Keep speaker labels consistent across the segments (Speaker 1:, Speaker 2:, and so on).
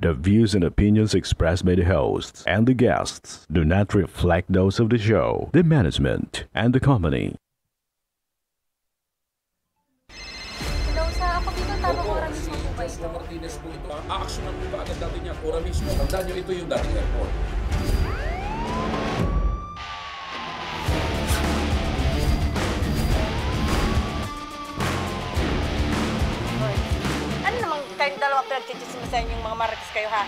Speaker 1: The views and opinions expressed by the hosts and the guests do not reflect those of the show, the management, and the company.
Speaker 2: Hello, sa ako dito, tamang oras mismo po ba ito?
Speaker 3: Sa Martinez po ito, aaksyonan po ba agad natin yan? Ora mismo, tandaan nyo ito yung dating airport.
Speaker 2: Ano namang kayong dalawa pinagchichismisan yung mga marites kayo, ha?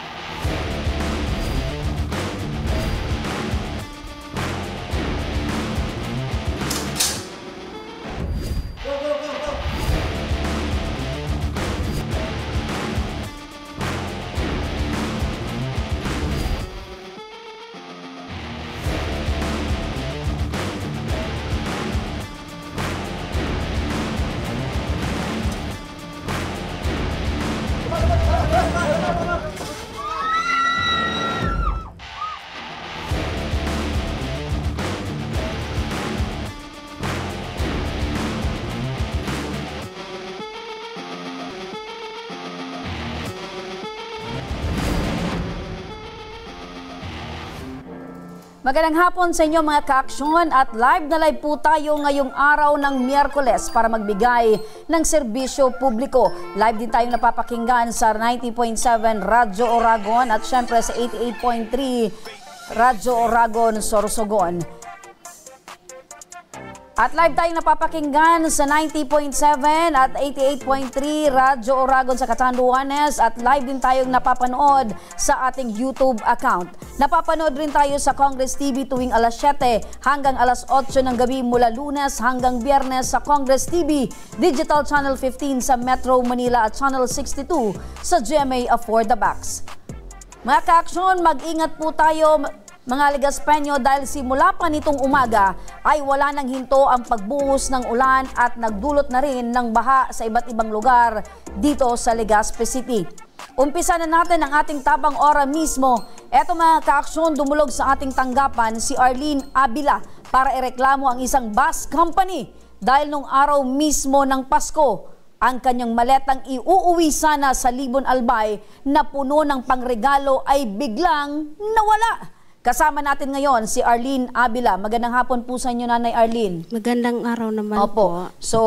Speaker 4: Magandang hapon sa inyo mga ka-aksyon at live na live po tayo ngayong araw ng Miyerkules para magbigay ng serbisyo publiko. Live din tayong napapakinggan sa 90.7 Radyo Oragon at syempre sa 88.3 Radyo Oragon, Sorsogon. At live tayong napapakinggan sa 90.7 at 88.3 Radyo Oragon sa Catanduanes at live din tayong napapanood sa ating YouTube account. Napapanood rin tayo sa Congress TV tuwing alas 7 hanggang alas 8 ng gabi mula Lunes hanggang Biyernes sa Congress TV, Digital Channel 15 sa Metro Manila at Channel 62 sa GMA For the Box. Mga ka-aksyon, mag-ingat po tayo mga Ligaspeño dahil simula pa nitong umaga ay wala nang hinto ang pagbuhos ng ulan at nagdulot na rin ng baha sa iba't ibang lugar dito sa Legazpi City. Umpisa na natin ang ating tabang ora mismo. Eto mga ka-aksyon, dumulog sa ating tanggapan si Arlene Abila para ireklamo ang isang bus company dahil nung araw mismo ng Pasko, ang kanyang maletang iuuwi sana sa Libon Albay na puno ng pangregalo ay biglang nawala. Kasama natin ngayon si Arlene Abila. Magandang hapon po sa inyo, Nanay Arlene.
Speaker 5: Magandang araw naman
Speaker 4: po. So,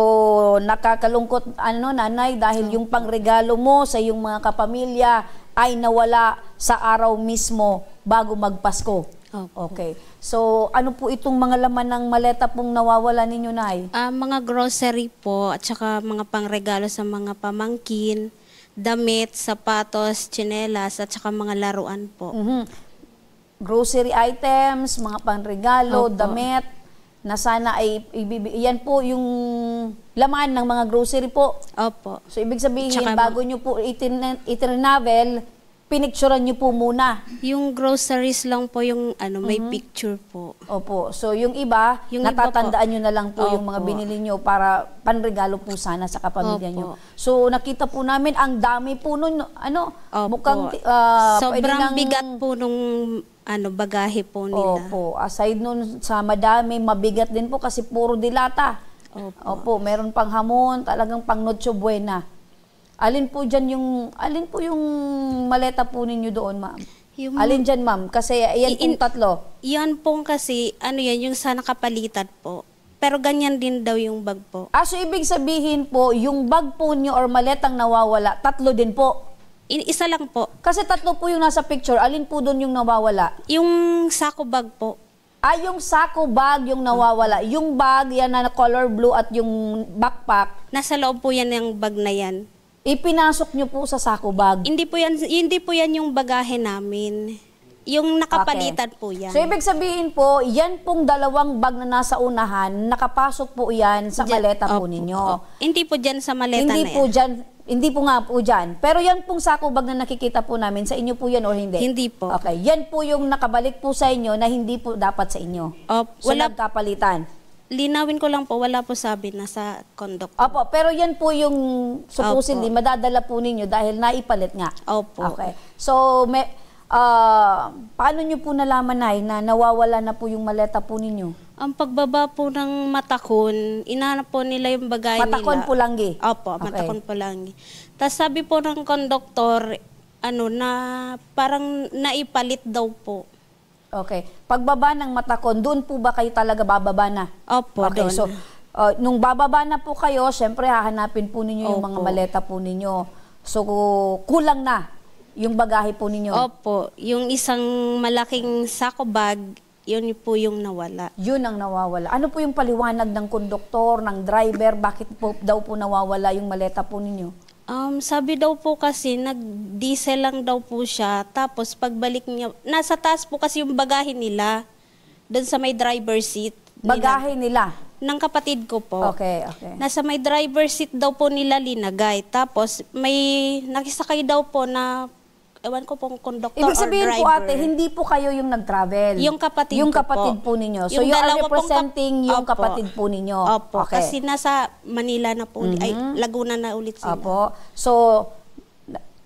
Speaker 4: nakakalungkot Nanay, dahil yung pangregalo mo sa iyong mga kapamilya ay nawala sa araw mismo bago magpasko. Okay. So, ano po itong mga laman ng maleta pong nawawala ninyo, Nay?
Speaker 5: Mga grocery po at saka mga pangregalo sa mga pamangkin, damit, sapatos, tsinelas at saka mga laruan po.
Speaker 4: Grocery items, mga panregalo,
Speaker 5: Opo.
Speaker 4: damit, na sana ay yan po yung laman ng mga grocery po.
Speaker 5: Opo.
Speaker 4: So, ibig sabihin,
Speaker 5: Tsaka
Speaker 4: bago nyo po itin-travel, pinicturean nyo po muna.
Speaker 5: Yung groceries lang po yung may picture po.
Speaker 4: Opo. So, yung iba,
Speaker 5: Yung iba
Speaker 4: natatandaan
Speaker 5: po.
Speaker 4: nyo na lang po yung mga
Speaker 5: Opo.
Speaker 4: binili nyo para panregalo po sana sa kapamilya
Speaker 5: Opo.
Speaker 4: nyo. So, nakita po namin, ang dami po nun,
Speaker 5: Opo.
Speaker 4: mukhang pwede
Speaker 5: Sobrang
Speaker 4: nang-
Speaker 5: bigat po nung bagahe po nila.
Speaker 4: Opo. Aside nun sa madami, mabigat din po kasi puro dilata. Opo. Meron pang hamon, talagang pang Noche Buena. Alin po yung maleta po ninyo doon, ma'am? Alin dyan, ma'am? Kasi yan pong tatlo.
Speaker 5: Yan pong kasi, yung sa nakapalitan po. Pero ganyan din daw yung bag po.
Speaker 4: So ibig sabihin po, yung bag po nyo or maletang nawawala, tatlo din po.
Speaker 5: Isa lang po.
Speaker 4: Kasi tatlo po yung nasa picture, alin po doon yung nawawala?
Speaker 5: Yung sako bag po.
Speaker 4: Yung sako bag yung nawawala. Yung bag, yan na color blue at yung backpack,
Speaker 5: Nasa loob po yan yung bag na yan.
Speaker 4: ipinasok nyo po sa sako bag.
Speaker 5: Hindi po yan yung bagahe namin. Yung nakapalitan po yan.
Speaker 4: So, ibig sabihin po, yan pong dalawang bag na nasa unahan, nakapasok po yan sa maleta po ninyo.
Speaker 5: Hindi po dyan sa maleta
Speaker 4: Hindi
Speaker 5: na
Speaker 4: po
Speaker 5: yan.
Speaker 4: dyan, hindi po nga po dyan. Pero yan pong sako bag na nakikita po namin, sa inyo po yan o hindi?
Speaker 5: Hindi po.
Speaker 4: Okay, yan po yung nakabalik po sa inyo na hindi po dapat sa inyo. So,
Speaker 5: Wala,
Speaker 4: nagkapalitan.
Speaker 5: linawin ko lang po, wala po sabi na sa conductor.
Speaker 4: Opo, pero yan po yung supposedly
Speaker 5: Opo.
Speaker 4: madadala po ninyo dahil naipalit nga.
Speaker 5: Opo.
Speaker 4: Okay. So, paano nyo po nalaman na nawawala na po yung maleta po ninyo?
Speaker 5: Ang pagbaba po ng Matakon, inahanap po nila yung bagay
Speaker 4: Matakon
Speaker 5: nila.
Speaker 4: Pulanggi?
Speaker 5: Opo,
Speaker 4: Okay.
Speaker 5: Matakon Pulanggi. Tapos sabi po ng konduktor, na parang naipalit daw po.
Speaker 4: Okay. Pagbaba ng Matakon, doon po ba kayo talaga bababa na?
Speaker 5: Opo,
Speaker 4: Okay,
Speaker 5: doon.
Speaker 4: so nung bababa na po kayo, syempre hahanapin po ninyo yung mga
Speaker 5: Opo.
Speaker 4: maleta po ninyo. So kulang na yung bagahe po ninyo.
Speaker 5: Opo, yung isang malaking sako bag, yun po yung nawala.
Speaker 4: Yun ang nawawala. Ano po yung paliwanag ng konduktor, ng driver? Bakit po daw po nawawala yung maleta po ninyo?
Speaker 5: Sabi daw po kasi, nag-diesel lang daw po siya. Tapos pagbalik niya, nasa taas po kasi yung bagahe nila. Doon sa may driver seat.
Speaker 4: Bagahe nila?
Speaker 5: Ng kapatid ko po.
Speaker 4: Okay, okay.
Speaker 5: Nasa may driver seat daw po nila linagay. Tapos may nakisakay daw po na, ewan ko pong conductor
Speaker 4: Ibig sabihin
Speaker 5: or
Speaker 4: po
Speaker 5: driver.
Speaker 4: ate, hindi po kayo yung nag-travel.
Speaker 5: Yung kapatid
Speaker 4: yung
Speaker 5: ko
Speaker 4: kapatid
Speaker 5: po.
Speaker 4: po ninyo. So
Speaker 5: Yung
Speaker 4: you are
Speaker 5: dalawa pong
Speaker 4: representing yung
Speaker 5: Opo.
Speaker 4: kapatid po ninyo.
Speaker 5: Opo,
Speaker 4: Okay.
Speaker 5: kasi nasa Manila na po, ay Laguna na ulit sila.
Speaker 4: Opo. So,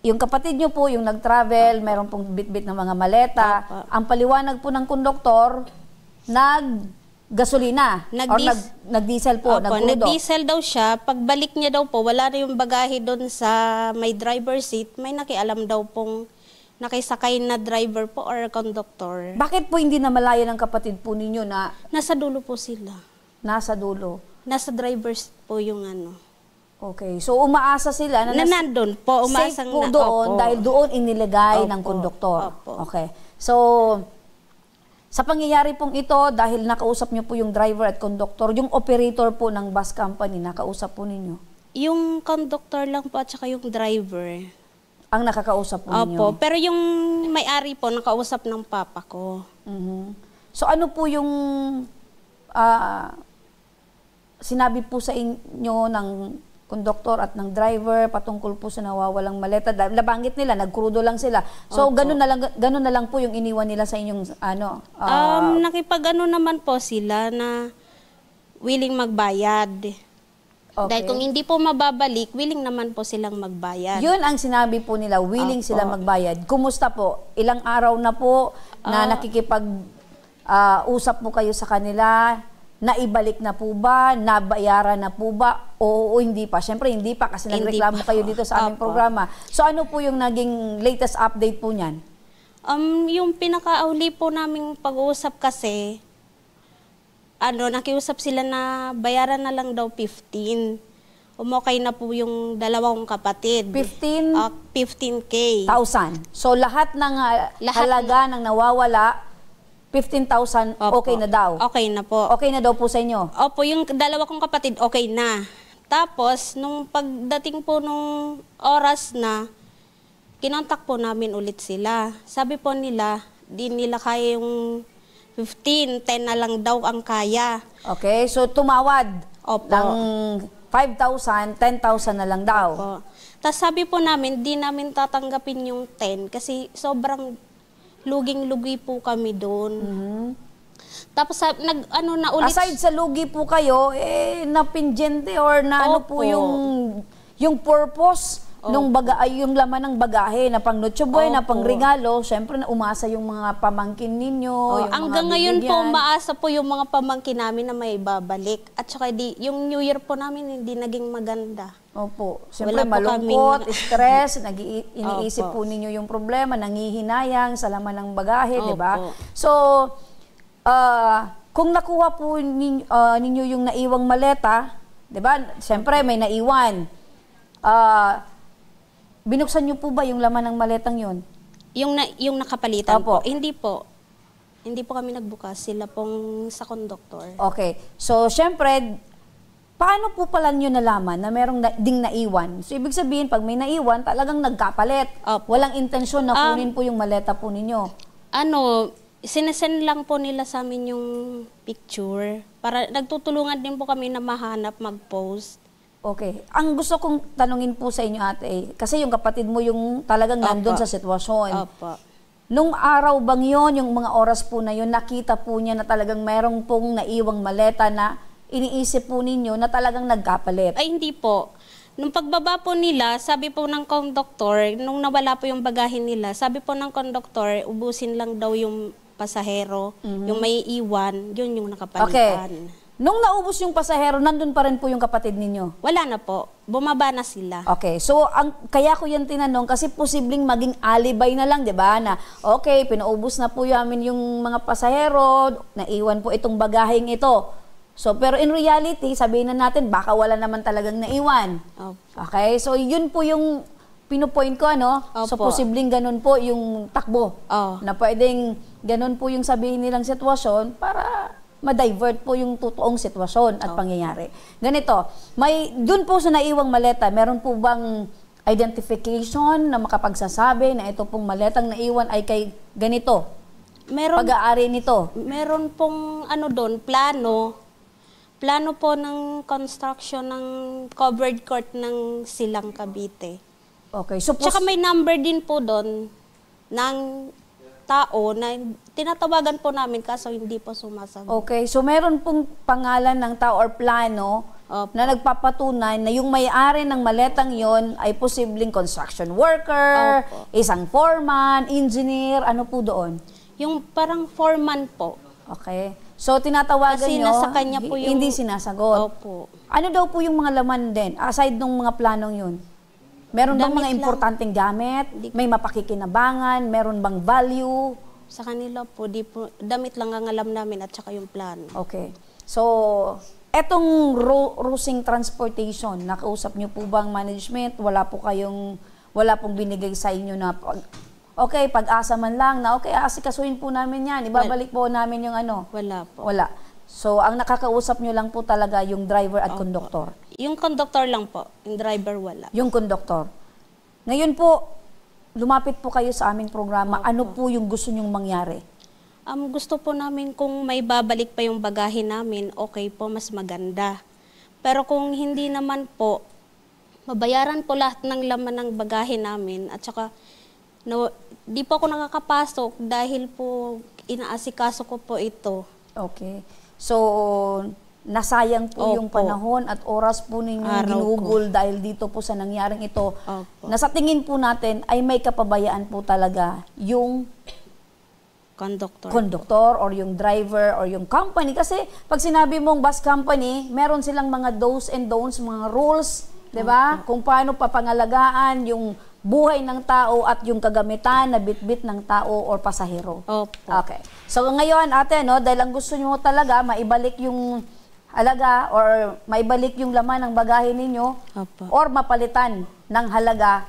Speaker 4: yung kapatid nyo po, yung nag-travel, meron pong bit-bit ng mga maleta.
Speaker 5: Opo.
Speaker 4: Ang paliwanag po ng konduktor, nag-gasolina. Or nag-diesel po,
Speaker 5: Opo,
Speaker 4: nag-crudo.
Speaker 5: nag-diesel daw siya. Pagbalik niya daw po, wala na yung bagahe doon sa may driver seat. May nakialam daw pong nakisakay na driver po or conductor.
Speaker 4: Bakit po hindi namalaya ng kapatid po ninyo na
Speaker 5: Nasa dulo po sila.
Speaker 4: nasa dulo?
Speaker 5: Nasa driver seat po yung
Speaker 4: Okay. So, umaasa sila na,
Speaker 5: na nandun po,
Speaker 4: safe
Speaker 5: umasang
Speaker 4: po
Speaker 5: na.
Speaker 4: doon
Speaker 5: Opo.
Speaker 4: dahil doon inilagay
Speaker 5: Opo.
Speaker 4: ng konduktor.
Speaker 5: Opo.
Speaker 4: Okay. So, sa pangyayari pong ito, dahil nakausap niyo po yung driver at konduktor, yung operator po ng bus company, nakausap po ninyo?
Speaker 5: Yung conductor lang po at saka yung driver.
Speaker 4: Ang nakakausap po ninyo?
Speaker 5: Opo, pero yung may-ari po, nakausap ng papa ko.
Speaker 4: Mhm. So, ano po yung sinabi po sa inyo ng konduktor at ng driver patungkol po sa nawawalang maleta? Nabanggit nila, nagkrudo lang sila. So,
Speaker 5: Opo.
Speaker 4: ganun na lang po yung iniwan nila sa inyong
Speaker 5: Nakipag-ano naman po sila na willing magbayad.
Speaker 4: okay.
Speaker 5: Dahil kung hindi po mababalik, willing naman po silang magbayad.
Speaker 4: Yun ang sinabi po nila, willing
Speaker 5: Opo.
Speaker 4: sila magbayad. Kumusta po? Ilang araw na po na nakikipag-usap po kayo sa kanila? Naibalik na po ba? Nabayaran na po ba? O hindi pa? Siyempre, hindi pa kasi
Speaker 5: Hindi
Speaker 4: nagreklamo
Speaker 5: pa.
Speaker 4: kayo dito sa aming
Speaker 5: Opo.
Speaker 4: programa. So, ano po yung naging latest update po niyan?
Speaker 5: Yung pinakauli po naming pag-uusap kasi, nakiusap sila na bayaran na lang daw 15. Umokay na po yung dalawang kapatid.
Speaker 4: 15,000.
Speaker 5: 15K.
Speaker 4: So, lahat ng halaga ng nawawala, 15,000
Speaker 5: Opo.
Speaker 4: okay na daw?
Speaker 5: Okay na po.
Speaker 4: Okay na daw po sa inyo?
Speaker 5: Opo, yung dalawa kong kapatid, okay na. Tapos, nung pagdating po nung oras na, kinontak po namin ulit sila. Sabi po nila, di nila kaya yung 15, 10 na lang daw ang kaya.
Speaker 4: Okay, so tumawad
Speaker 5: Opo.
Speaker 4: ng 5,000, 10,000 na lang daw.
Speaker 5: Opo. Tapos sabi po namin, di namin tatanggapin yung 10 kasi sobrang luging-lugi po kami doon. Tapos ulit.
Speaker 4: Aside sa lugi po kayo, napindyente or na ano po
Speaker 5: Opo.
Speaker 4: yung purpose nung yung laman ng bagahe na pang Noche Buena,
Speaker 5: Opo.
Speaker 4: pang regalo, syempre na umasa yung mga pamangkin ninyo, yung
Speaker 5: Hanggang
Speaker 4: mga
Speaker 5: ngayon po,
Speaker 4: bibigyan.
Speaker 5: maasa po yung mga pamangkin namin na may babalik. At saka yung New Year po namin hindi naging maganda.
Speaker 4: Opo. Siyempre,
Speaker 5: Wala po
Speaker 4: malungkot,
Speaker 5: kaming-
Speaker 4: stress, iniisip
Speaker 5: Opo.
Speaker 4: po ninyo yung problema, nangihinayang sa laman ng bagahe, di ba?
Speaker 5: Opo.
Speaker 4: So, kung nakuha po ninyo yung naiwang maleta, di ba? Siyempre, may naiwan. Binuksan niyo po ba yung laman ng maletang yun?
Speaker 5: Yung nakapalitan
Speaker 4: Opo.
Speaker 5: po, hindi po. Hindi po kami nagbukas. Sila pong sa conductor.
Speaker 4: Okay. So, siyempre, paano po pala nyo nalaman na merong ding naiwan? So, ibig sabihin, pag may naiwan, talagang nagkapalit.
Speaker 5: Opo.
Speaker 4: Walang intensyon na kunin po yung maleta po ninyo.
Speaker 5: Sinesend lang po nila sa amin yung picture. Para nagtutulungan din po kami na mahanap, mag-post.
Speaker 4: Okay. Ang gusto kong tanungin po sa inyo, ate, kasi yung kapatid mo yung talagang nandun
Speaker 5: Opo.
Speaker 4: sa sitwasyon.
Speaker 5: Opo.
Speaker 4: Nung araw bang yon, yung mga oras po na yun, nakita po niya na talagang merong pong naiwang maleta na iniisip po ninyo na talagang nagkapalit?
Speaker 5: Ay, hindi po. Nung pagbaba po nila, sabi po ng conductor, nung nawala po yung bagahin nila, sabi po ng conductor, ubusin lang daw yung pasahero, yung may iwan, yun yung nakapalitan.
Speaker 4: Nung naubos yung pasahero, nandun pa rin po yung kapatid ninyo?
Speaker 5: Wala na po. Bumaba na sila.
Speaker 4: Okay, so kaya ko yan tinanong kasi posibleng maging alibay na lang, di ba? Na okay, pinaubos na po namin yung mga pasahero, naiwan po itong bagaheng ito. So, pero in reality, sabihin na natin, baka wala naman talagang naiwan.
Speaker 5: Opo.
Speaker 4: Okay, so yun po yung pinupoint ko, ano? So,
Speaker 5: Opo.
Speaker 4: posibleng ganun po yung takbo.
Speaker 5: Oh.
Speaker 4: Na pwedeng ganun po yung sabihin nilang sitwasyon para ma-divert po yung totoong sitwasyon at pangyayari. Ganito, dun po sa naiwang maleta, meron po bang identification na makapagsasabi na ito pong maletang naiwan ay kay ganito? Pag-aari nito?
Speaker 5: Meron pong doon, plano po ng construction ng covered court ng Silang Cavite.
Speaker 4: Okay, so
Speaker 5: Tsaka may number din po doon ng tao na tinatawagan po namin kaso hindi po sumasagot.
Speaker 4: Okay, so meron pong pangalan ng tao or plano
Speaker 5: Opo.
Speaker 4: na nagpapatunay na yung may-ari ng maletang yon ay posibleng construction worker,
Speaker 5: Opo.
Speaker 4: isang foreman, engineer, ano po doon?
Speaker 5: Yung parang foreman po.
Speaker 4: Okay. So tinatawagan
Speaker 5: Kasi
Speaker 4: nyo,
Speaker 5: nasa kanya po yung...
Speaker 4: hindi sinasagot.
Speaker 5: Opo.
Speaker 4: Ano daw po yung mga laman din, aside ng mga planong yun? Meron bang
Speaker 5: Damit
Speaker 4: mga
Speaker 5: lang.
Speaker 4: importanteng gamit? May mapakikinabangan? Meron bang value?
Speaker 5: Sa kanila po, damit lang ang alam namin at saka yung plano.
Speaker 4: Okay. So, etong Rusing Transportation, nakausap niyo po bang management? Wala pong binigay sa inyo na, okay, pag-asa man lang na, okay, asikasuhin po namin yan, ibabalik po namin yung ano.
Speaker 5: Wala po.
Speaker 4: Wala. So, ang nakakausap nyo lang po talaga yung driver at conductor.
Speaker 5: Yung conductor lang po, yung driver wala.
Speaker 4: Yung conductor. Ngayon po, lumapit po kayo sa aming programa. Ano po yung gusto nyong mangyari?
Speaker 5: Gusto po namin kung may babalik pa yung bagahe namin, okay po, mas maganda. Pero kung hindi naman po, mabayaran po lahat ng laman ng bagahe namin at saka di po ako nakakapasok dahil po inaasikaso ko po ito.
Speaker 4: Okay. So, nasayang po yung
Speaker 5: Opo.
Speaker 4: panahon at oras po ninyong
Speaker 5: Araw
Speaker 4: ginugol dahil dito po sa nangyaring ito.
Speaker 5: Opo.
Speaker 4: Na sa tingin po natin ay may kapabayaan po talaga yung conductor or yung driver or yung company. Kasi pag sinabi mong bus company, meron silang mga do's and don'ts, mga rules, di ba? Kung paano papangalagaan yung buhay ng tao at yung kagamitan na bitbit ng tao or pasahero.
Speaker 5: Opo.
Speaker 4: Okay. So ngayon, ate, no, dahil ang gusto nyo talaga, maibalik yung halaga or maibalik yung laman ng bagahe ninyo
Speaker 5: Opo.
Speaker 4: or mapalitan ng halaga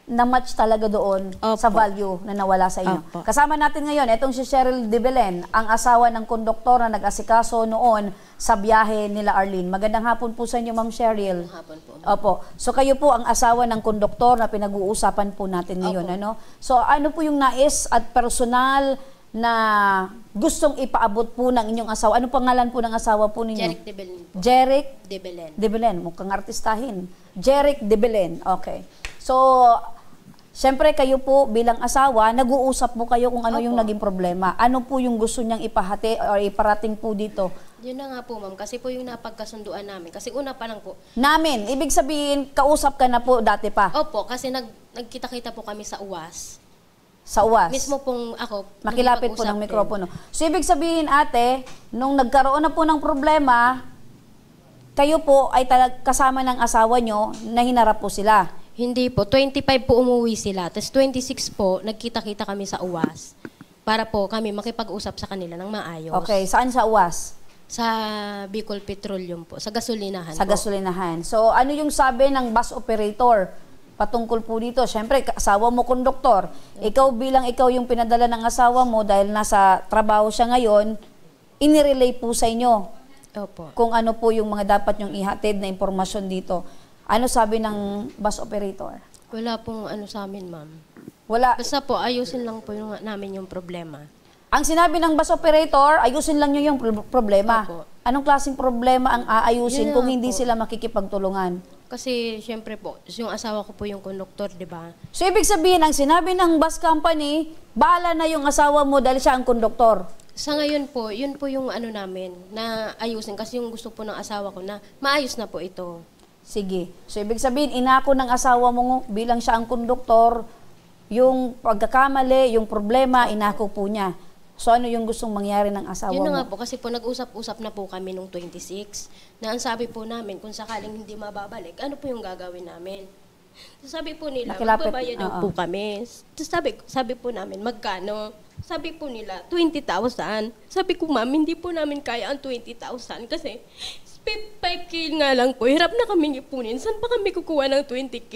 Speaker 4: na match talaga doon
Speaker 5: Opo.
Speaker 4: sa value na nawala sa inyo.
Speaker 5: Opo.
Speaker 4: Kasama natin ngayon, itong si Cheryl De Belen, ang asawa ng konduktor na nag-asikaso noon sa biyahe nila Arlene. Magandang hapon po sa inyo, Ma'am Cheryl.
Speaker 6: Hapon po.
Speaker 4: Opo. So kayo po ang asawa ng konduktor na pinag-uusapan po natin ngayon. Ano? So ano po yung nais at personal na gustong ipaabot po ng inyong asawa? Ano pangalan po ng asawa po ninyo?
Speaker 6: Jeric De Belen po.
Speaker 4: Jeric
Speaker 6: De Belen.
Speaker 4: De Belen. Mukhang artistahin. Jeric De Belen. Okay. So, siyempre kayo po bilang asawa, nag-uusap po kayo kung ano yung naging problema. Ano po yung gusto niyang ipahati or iparating po dito?
Speaker 6: Yun na nga po, ma'am. Kasi po yung napagkasunduan namin. Kasi una pa lang po.
Speaker 4: Namin. Ibig sabihin, kausap ka na po dati pa
Speaker 6: Opo, kasi nagkita-kita po kami sa UWAS.
Speaker 4: sa UWAS.
Speaker 6: Mismo pong ako.
Speaker 4: Makilapit po ng
Speaker 6: nakipag-usap din.
Speaker 4: mikropono. So, ibig sabihin, ate, nung nagkaroon na po ng problema, kayo po ay kasama ng asawa nyo na hinarap po sila.
Speaker 6: Hindi po. 25 po umuwi sila. Tapos 26 po, nagkita-kita kami sa UWAS. Para po kami makipag-usap sa kanila ng maayos.
Speaker 4: Okay, saan sa UWAS?
Speaker 6: Sa Bicol Petroleum po. Sa gasolinahan
Speaker 4: Sa
Speaker 6: po.
Speaker 4: gasolinahan. So, ano yung sabi ng bus operator patungkol po dito? Siyempre, asawa mo konduktor. Ikaw yung pinadala ng asawa mo dahil nasa trabaho siya ngayon, inirelay po sa inyo
Speaker 6: Opo.
Speaker 4: kung ano po yung mga dapat nyong ihatid na impormasyon dito. Ano sabi ng bus operator?
Speaker 6: Wala pong ano sa amin, ma'am.
Speaker 4: Wala.
Speaker 6: Basta po, ayusin lang po namin yung problema.
Speaker 4: Ang sinabi ng bus operator, ayusin lang nyo yung problema.
Speaker 6: Opo.
Speaker 4: Anong klaseng problema ang aayusin
Speaker 6: Yun
Speaker 4: kung
Speaker 6: na
Speaker 4: hindi
Speaker 6: po.
Speaker 4: sila makikipagtulungan?
Speaker 6: Kasi, syempre po, yung asawa ko po yung konduktor, di ba?
Speaker 4: So, ibig sabihin, ang sinabi ng bus company, bahala na yung asawa mo dahil siya ang konduktor.
Speaker 6: Sa ngayon po, yun po yung ano namin, na ayusin. Kasi yung gusto po ng asawa ko na maayos na po ito.
Speaker 4: Sige. So, ibig sabihin, inako ng asawa mo bilang siya ang konduktor, yung pagkakamali, yung problema, inako po niya. So ano yung gustong mangyari ng asawa
Speaker 6: Yun na
Speaker 4: mo?
Speaker 6: nga po, kasi po nag-usap-usap na po kami nung 26, na ang sabi po namin, kung sakaling hindi mababalik, ano po yung gagawin namin? So, sabi po nila,
Speaker 4: Nakilapit,
Speaker 6: magbabayad daw po kami. So, sabi po namin, magkano? Sabi po nila, 20,000. Sabi ko, ma'am, hindi po namin kaya ang 20,000 kasi 5K nga lang po. Hirap na kami ipunin. Saan pa kami kukuha ng 20K?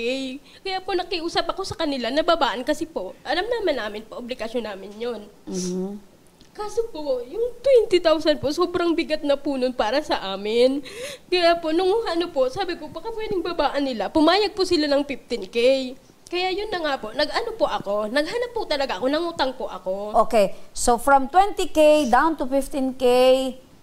Speaker 6: Kaya po nakiusap ako sa kanila, nababaan kasi po, alam namin po, obligasyon namin yun. Kaso po, yung 20,000 po, sobrang bigat na po nun para sa amin. Kaya po, nung ano po, sabi ko, baka pwedeng babaan nila. Pumayag po sila ng 15K. Kaya yun na nga po, nag-ano po ako, naghanap po talaga ako, nangutang po ako.
Speaker 4: Okay. So from 20K down to 15K,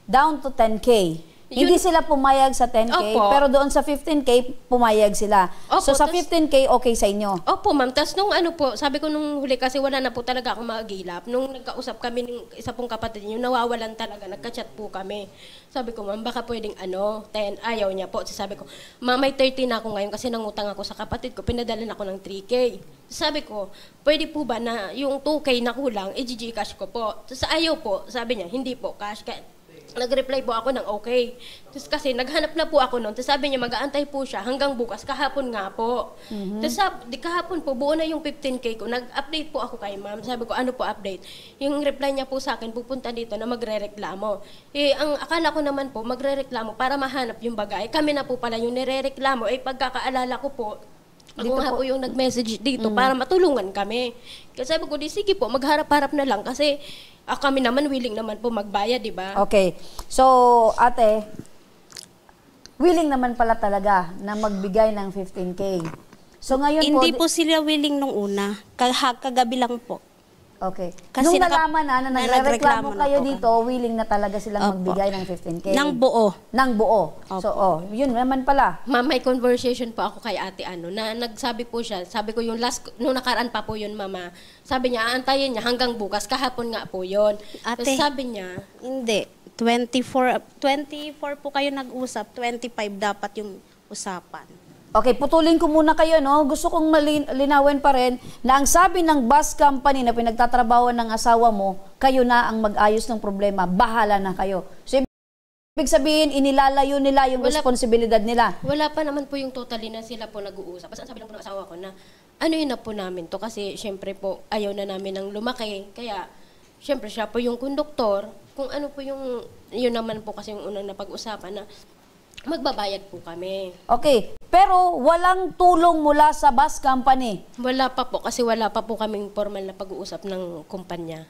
Speaker 4: down to 10K. Hindi sila pumayag sa 10K,
Speaker 6: Opo.
Speaker 4: pero doon sa 15K, pumayag sila.
Speaker 6: Opo,
Speaker 4: So sa 15K, okay sa inyo?
Speaker 6: Opo, ma'am. Tapos nung ano po, sabi ko nung huli kasi wala na po talaga akong magilap. Nung nagkausap kami ng isa pong kapatid niyo, nawawalan talaga, nagka-chat po kami. Sabi ko, ma'am, baka pwedeng 10, ayaw niya po. Sabi ko, ma'am, may 30 na ako ngayon kasi nangutang ako sa kapatid ko, pinadala na ako ng 3K. Sabi ko, pwede po ba na yung 2K na kulang, i-Gcash ko po. Tapos ayaw po, sabi niya, hindi po, cash. Nag-reply po ako ng okay. Tapos kasi naghanap na po ako noon. Tapos sabi niya mag-aantay po siya hanggang bukas. Kahapon nga po. Tapos kahapon po, buo na yung 15K ko. Nag-update po ako kay ma'am. Sabi ko, ano po update? Yung reply niya po sa akin, pupunta dito na magre-reklamo. Ang akala ko naman po, magre-reklamo para mahanap yung bagay. Kami na po pala yung nire-reklamo. Pagkakaalala ko po, ako nga po yung nag-message dito para matulungan kami. Kasi sabi ko, di sige po, magharap-harap na lang kasi kami naman willing naman po magbayad, di ba?
Speaker 4: Okay. So, ate, willing naman pala talaga na magbigay ng 15K. So ngayon
Speaker 5: Hindi
Speaker 4: po...
Speaker 5: po sila willing nung una. Kagabi lang po.
Speaker 4: Okay.
Speaker 5: Kasi
Speaker 4: Nung nalaman na nagreklamo
Speaker 5: nagreklamo na
Speaker 4: kayo
Speaker 5: po
Speaker 4: dito, willing na talaga silang
Speaker 5: Opo.
Speaker 4: magbigay ng 15K.
Speaker 5: Nang buo.
Speaker 4: Nang buo.
Speaker 5: Opo.
Speaker 4: So, yun naman pala.
Speaker 6: Ma'am, may conversation po ako kay ate na nagsabi po siya, sabi ko yung nung nakaraan pa po yun, mama, sabi niya, aantayin niya hanggang bukas, kahapon nga po yun.
Speaker 5: Ate.
Speaker 6: Tapos sabi niya,
Speaker 5: Hindi. 24 po kayo nag-usap, 25 dapat yung usapan.
Speaker 4: Okay, putulin ko muna kayo, no? Gusto kong linawin pa rin na ang sabi ng bus company na pinagtatrabawan ng asawa mo, kayo na ang mag-ayos ng problema, bahala na kayo. So, ibig sabihin, inilalayo nila yung responsibilidad nila.
Speaker 6: wala pa naman po yung totally na sila po nag-uusap. Basta sabi lang po ng asawa ko na, ano yun na po namin to? Kasi syempre po, ayaw na namin ng lumaki. Kaya, syempre siya po yung konduktor. Kung ano po yung, yun naman po kasi yung unang napag-usapan na, magbabayad po kami.
Speaker 4: Okay, pero walang tulong mula sa bus company.
Speaker 6: Wala pa po, kasi wala pa po kaming formal na pag-uusap ng kumpanya.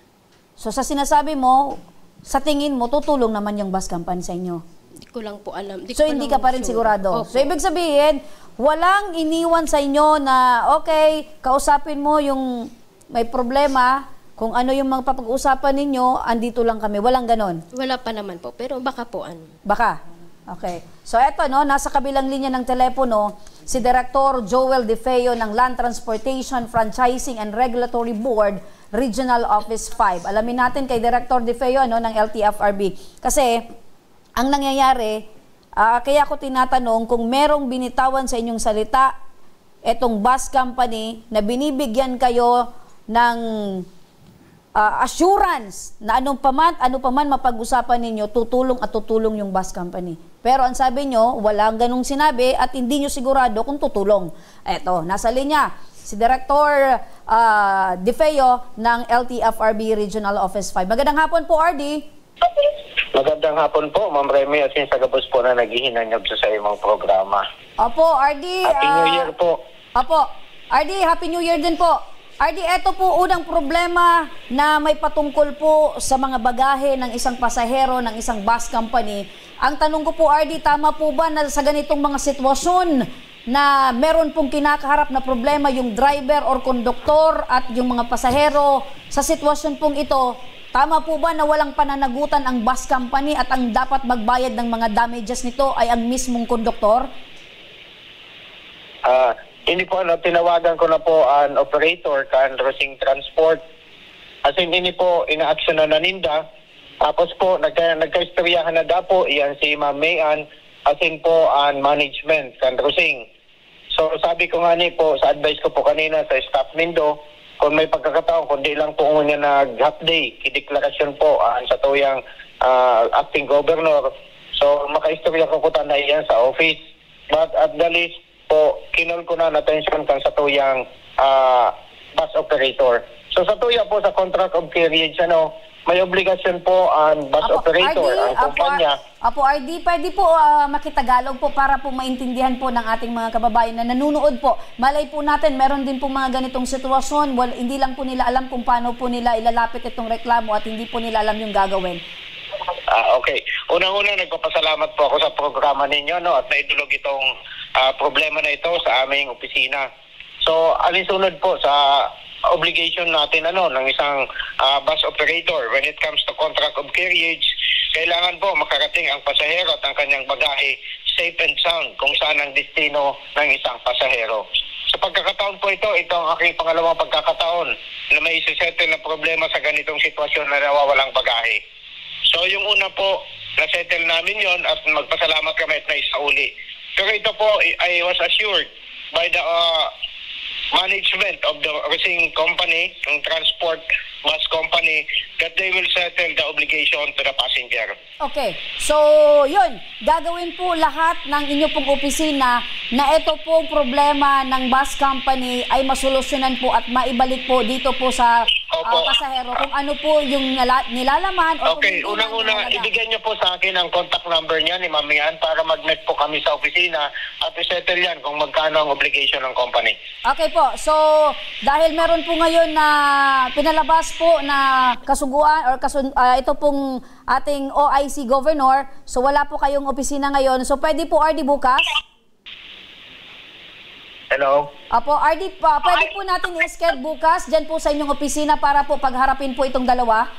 Speaker 4: So, sa sinasabi mo, sa tingin mo, tutulong naman yung bus company sa inyo.
Speaker 6: Hindi ko lang po alam.
Speaker 4: So, hindi ka pa rin sigurado.
Speaker 6: Opo.
Speaker 4: So, ibig sabihin, walang iniwan sa inyo na, okay, kausapin mo yung may problema, kung ano yung mga papag-usapan ninyo, andito lang kami. Walang ganon.
Speaker 6: Wala pa naman po, pero baka po ano.
Speaker 4: Baka. Okay. So, eto, no, nasa kabilang linya ng telepono, si Director Joel De Feo ng Land Transportation, Franchising and Regulatory Board, Regional Office 5. Alamin natin kay Director De Feo, no, ng LTFRB. Kasi, ang nangyayari, kaya ko tinatanong kung merong binitawan sa inyong salita, etong bus company na binibigyan kayo ng assurance na ano pa man mapag-usapan ninyo, tutulong at tutulong yung bus company. Pero ang sabi nyo, walang ganung sinabi at hindi nyo sigurado kung tutulong. Eto, nasa linya, si Director De Feo ng LTFRB Regional Office 5. Magandang hapon po, RD.
Speaker 7: Magandang hapon po, Ma'am Remy, at sinsagabos po na naghihinanyag sa imong programa.
Speaker 4: Opo, RD.
Speaker 7: Happy New Year po.
Speaker 4: Opo, RD, Happy New Year din po. RD, eto po unang problema na may patungkol po sa mga bagahe ng isang pasahero ng isang bus company. Ang tanong ko po, RD, tama po ba na sa ganitong mga sitwasyon na meron pong kinakaharap na problema yung driver or konduktor at yung mga pasahero? Sa sitwasyon pong ito, tama po ba na walang pananagutan ang bus company at ang dapat magbayad ng mga damages nito ay ang mismong konduktor?
Speaker 7: Hindi po, tinawagan ko na po ang operator kan Rosing Transport. As in, hindi po ina-action na naninda. Tapos po, nagka-istoryahan na po iyan si Ma'am Mayan, as in po ang management kan Rosing. So sabi ko nga po, sa advice ko po kanina sa staff nindo, kung may pagkakataon, kundi lang po niya nag-half day, kideklarasyon po sa tuyang acting governor. So, makaistorya ko na iyan sa office. But at the least po, kinol ko na attention kang sa tuyang bus operator. So, sa tuya po sa contract of carriage, may obligasyon po ang bus operator, ang kumpanya.
Speaker 4: Apo, RD, pwede po makitagalog po para po maintindihan po ng ating mga kababayan na nanunood po. Malay po natin, meron din po mga ganitong sitwasyon. Hindi lang po nila alam kung paano po nila ilalapit itong reklamo at hindi po nila alam yung gagawin.
Speaker 7: Okay. Unang-una, nagpapasalamat po ako sa programa ninyo at naitulog itong problema na ito sa aming opisina. So, alinsunod po sa obligation natin ng isang bus operator when it comes to contract of carriage, kailangan po makarating ang pasahero at ang kanyang bagahe safe and sound kung saan ang destino ng isang pasahero. Sa pagkakataon po ito ang aking pangalawang pagkakataon na may isettle na problema sa ganitong sitwasyon na nawawalang bagahe. So yung una po, na-settle namin yon at magpasalamat kami at naisauli. Pero ito po, I was assured by the management of the Racing Company, ng transport bus company, that they will settle the obligation to the passenger.
Speaker 4: Okay. So, yun. Gagawin po lahat ng inyo pong opisina na ito pong problema ng bus company ay masolusyonan po at maibalik po dito po sa pasahero kung ano po yung nilalaman.
Speaker 7: Okay. Unang-una, ibigyan niyo po sa akin ang contact number niya ni Ma'am Yan para mag-met po kami sa opisina at isettle yan kung magkano ang obligation ng company.
Speaker 4: Okay po. So, dahil meron po ngayon na pinalabas po na kasuguan or ito pong ating OIC governor, so wala po kayong opisina ngayon. So, pwede po RD bukas?
Speaker 7: Hello?
Speaker 4: Apo, RD, pwede po natin i-schedule bukas dyan po sa inyong opisina para po pagharapin po itong dalawa?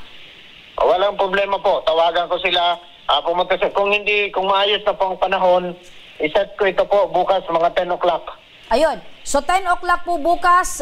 Speaker 7: Walang problema po. Tawagan ko sila. Pumunta kung maayos na po ang panahon, iset ko ito po bukas mga 10 o'clock.
Speaker 4: Ayun. So 10 o'clock po bukas,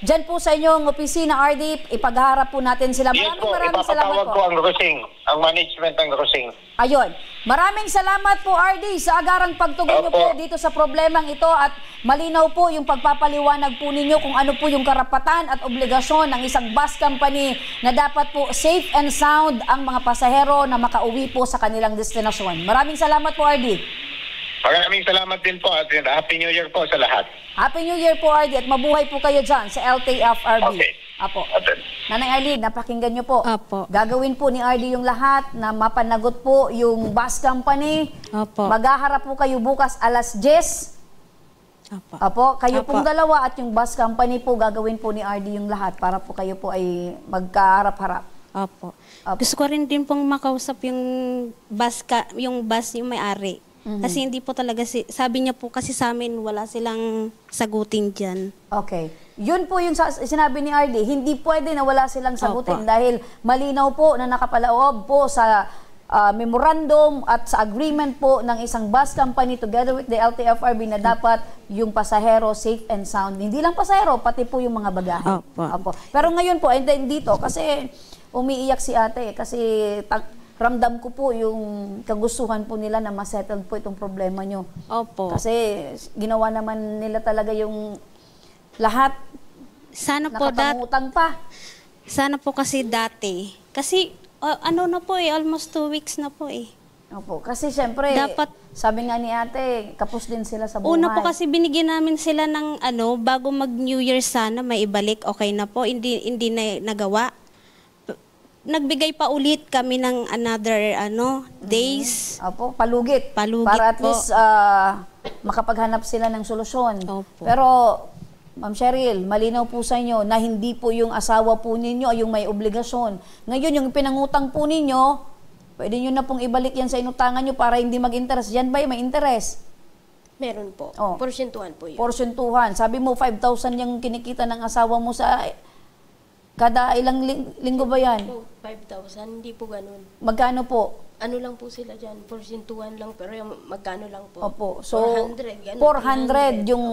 Speaker 4: dyan po sa inyong opisina, RD, ipagharap po natin sila.
Speaker 7: Yes po,
Speaker 4: Maraming salamat
Speaker 7: ipapatawag
Speaker 4: po.
Speaker 7: ko ang Racing, ang management ng Racing.
Speaker 4: Ayun. Maraming salamat po, RD, sa agarang pagtugon niyo po dito sa problemang ito at malinaw po yung pagpapaliwanag po ninyo kung ano po yung karapatan at obligasyon ng isang bus company na dapat po safe and sound ang mga pasahero na makauwi po sa kanilang destinasyon. Maraming salamat po, RD.
Speaker 7: Maraming salamat din po at Happy New Year po sa lahat.
Speaker 4: Happy New Year po, RD, at mabuhay po kayo dyan sa LTFRB.
Speaker 7: Okay.
Speaker 4: Apo.
Speaker 7: Okay.
Speaker 4: Nanay Arlene, napakinggan niyo po.
Speaker 5: Apo.
Speaker 4: Gagawin po ni RD yung lahat na mapanagot po yung bus company.
Speaker 5: Opo.
Speaker 4: Maghaharap po kayo bukas alas 10.
Speaker 5: Opo.
Speaker 4: Apo, kayo
Speaker 5: Opo.
Speaker 4: pong dalawa at yung bus company po, gagawin po ni RD yung lahat para po kayo po ay magkaharap-harap.
Speaker 5: Opo.
Speaker 4: Opo.
Speaker 5: Gusto ko rin din pong makausap yung bus yung may-ari. Kasi hindi po talaga, sabi niya po kasi sa amin, wala silang sagutin dyan.
Speaker 4: Okay. Yun po yung sinabi ni RD, hindi pwede na wala silang sagutin
Speaker 5: Opo.
Speaker 4: dahil malinaw po na nakapaloob po sa memorandum at sa agreement po ng isang bus company together with the LTFRB na dapat yung pasahero safe and sound. Hindi lang pasahero, pati po yung mga bagahe.
Speaker 5: Opo.
Speaker 4: Pero ngayon po, and then dito, kasi umiiyak si ate, kasi ramdam ko po yung kagustuhan po nila na masettle po itong problema nyo.
Speaker 5: Opo.
Speaker 4: Kasi ginawa naman nila talaga yung lahat.
Speaker 5: Sana po
Speaker 4: Nakapangutang pa.
Speaker 5: sana po kasi dati. Kasi ano na po almost 2 weeks na po eh.
Speaker 4: Opo, kasi syempre,
Speaker 5: Dapat-
Speaker 4: sabi nga ni ate, kapos din sila sa buhay.
Speaker 5: Una po kasi binigyan namin sila ng bago mag New Year sana may ibalik, okay na po, hindi na nagawa. Nagbigay pa ulit kami ng another days.
Speaker 4: Opo, palugit.
Speaker 5: Palugit
Speaker 4: para at
Speaker 5: po.
Speaker 4: least makapaghanap sila ng solusyon.
Speaker 5: Opo.
Speaker 4: Pero, Ma'am Cheryl, malinaw po sa inyo na hindi po yung asawa po ninyo ay yung may obligasyon. Ngayon, yung pinangutang po ninyo, pwede nyo na pong ibalik yan sa inutangan nyo para hindi mag-interest. Yan ba may interest?
Speaker 6: Meron po.
Speaker 4: Oh.
Speaker 6: Porsyentuhan po yun.
Speaker 4: Porsentuhan. Sabi mo, 5,000 yung kinikita ng asawa mo sa kada ilang linggo ba yan?
Speaker 6: Po, 5,000, hindi po ganun.
Speaker 4: Magkano po?
Speaker 6: Ano lang po sila dyan, porsyentuhan lang, pero yung magkano lang po.
Speaker 4: Opo. So,
Speaker 6: 400, ganun.
Speaker 4: 400 yung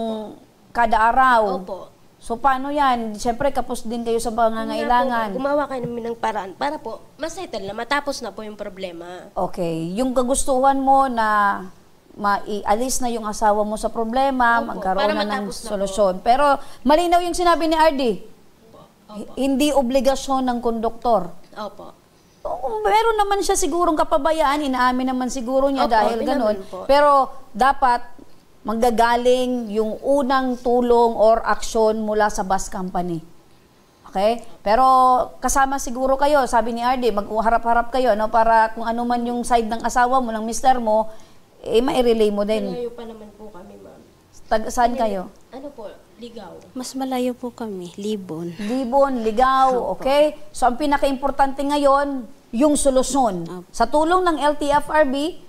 Speaker 4: kada araw.
Speaker 6: Opo.
Speaker 4: So, paano yan? Siyempre, kapos din kayo sa pangangailangan.
Speaker 6: Gumawa kayo namin ng paraan para po, masettle na, matapos na po yung problema.
Speaker 4: Okay. Yung kagustuhan mo na maialis na yung asawa mo sa problema,
Speaker 6: Opo,
Speaker 4: magkaroon
Speaker 6: para
Speaker 4: na ng
Speaker 6: matapos na po.
Speaker 4: solusyon. Pero, malinaw yung sinabi ni RD. Hindi obligasyon ng konduktor.
Speaker 5: Opo.
Speaker 4: Meron naman siya sigurong kapabayaan, inaamin naman siguro niya
Speaker 5: Opo,
Speaker 4: dahil ganun. Pero dapat manggagaling yung unang tulong or aksyon mula sa bus company. Okay? Pero kasama siguro kayo, sabi ni RD, magharap-harap kayo, no, para kung ano man yung side ng asawa mo, ng mister mo, ma-relay mo din.
Speaker 6: Malayo pa naman po kami, ma'am.
Speaker 4: Saan kayo?
Speaker 6: Ano po, Ligaw.
Speaker 5: Mas malayo po kami, Libon.
Speaker 4: Libon, Ligaw, okay? So, ang pinaka-importante ngayon, yung solusyon. Sa tulong ng LTFRB,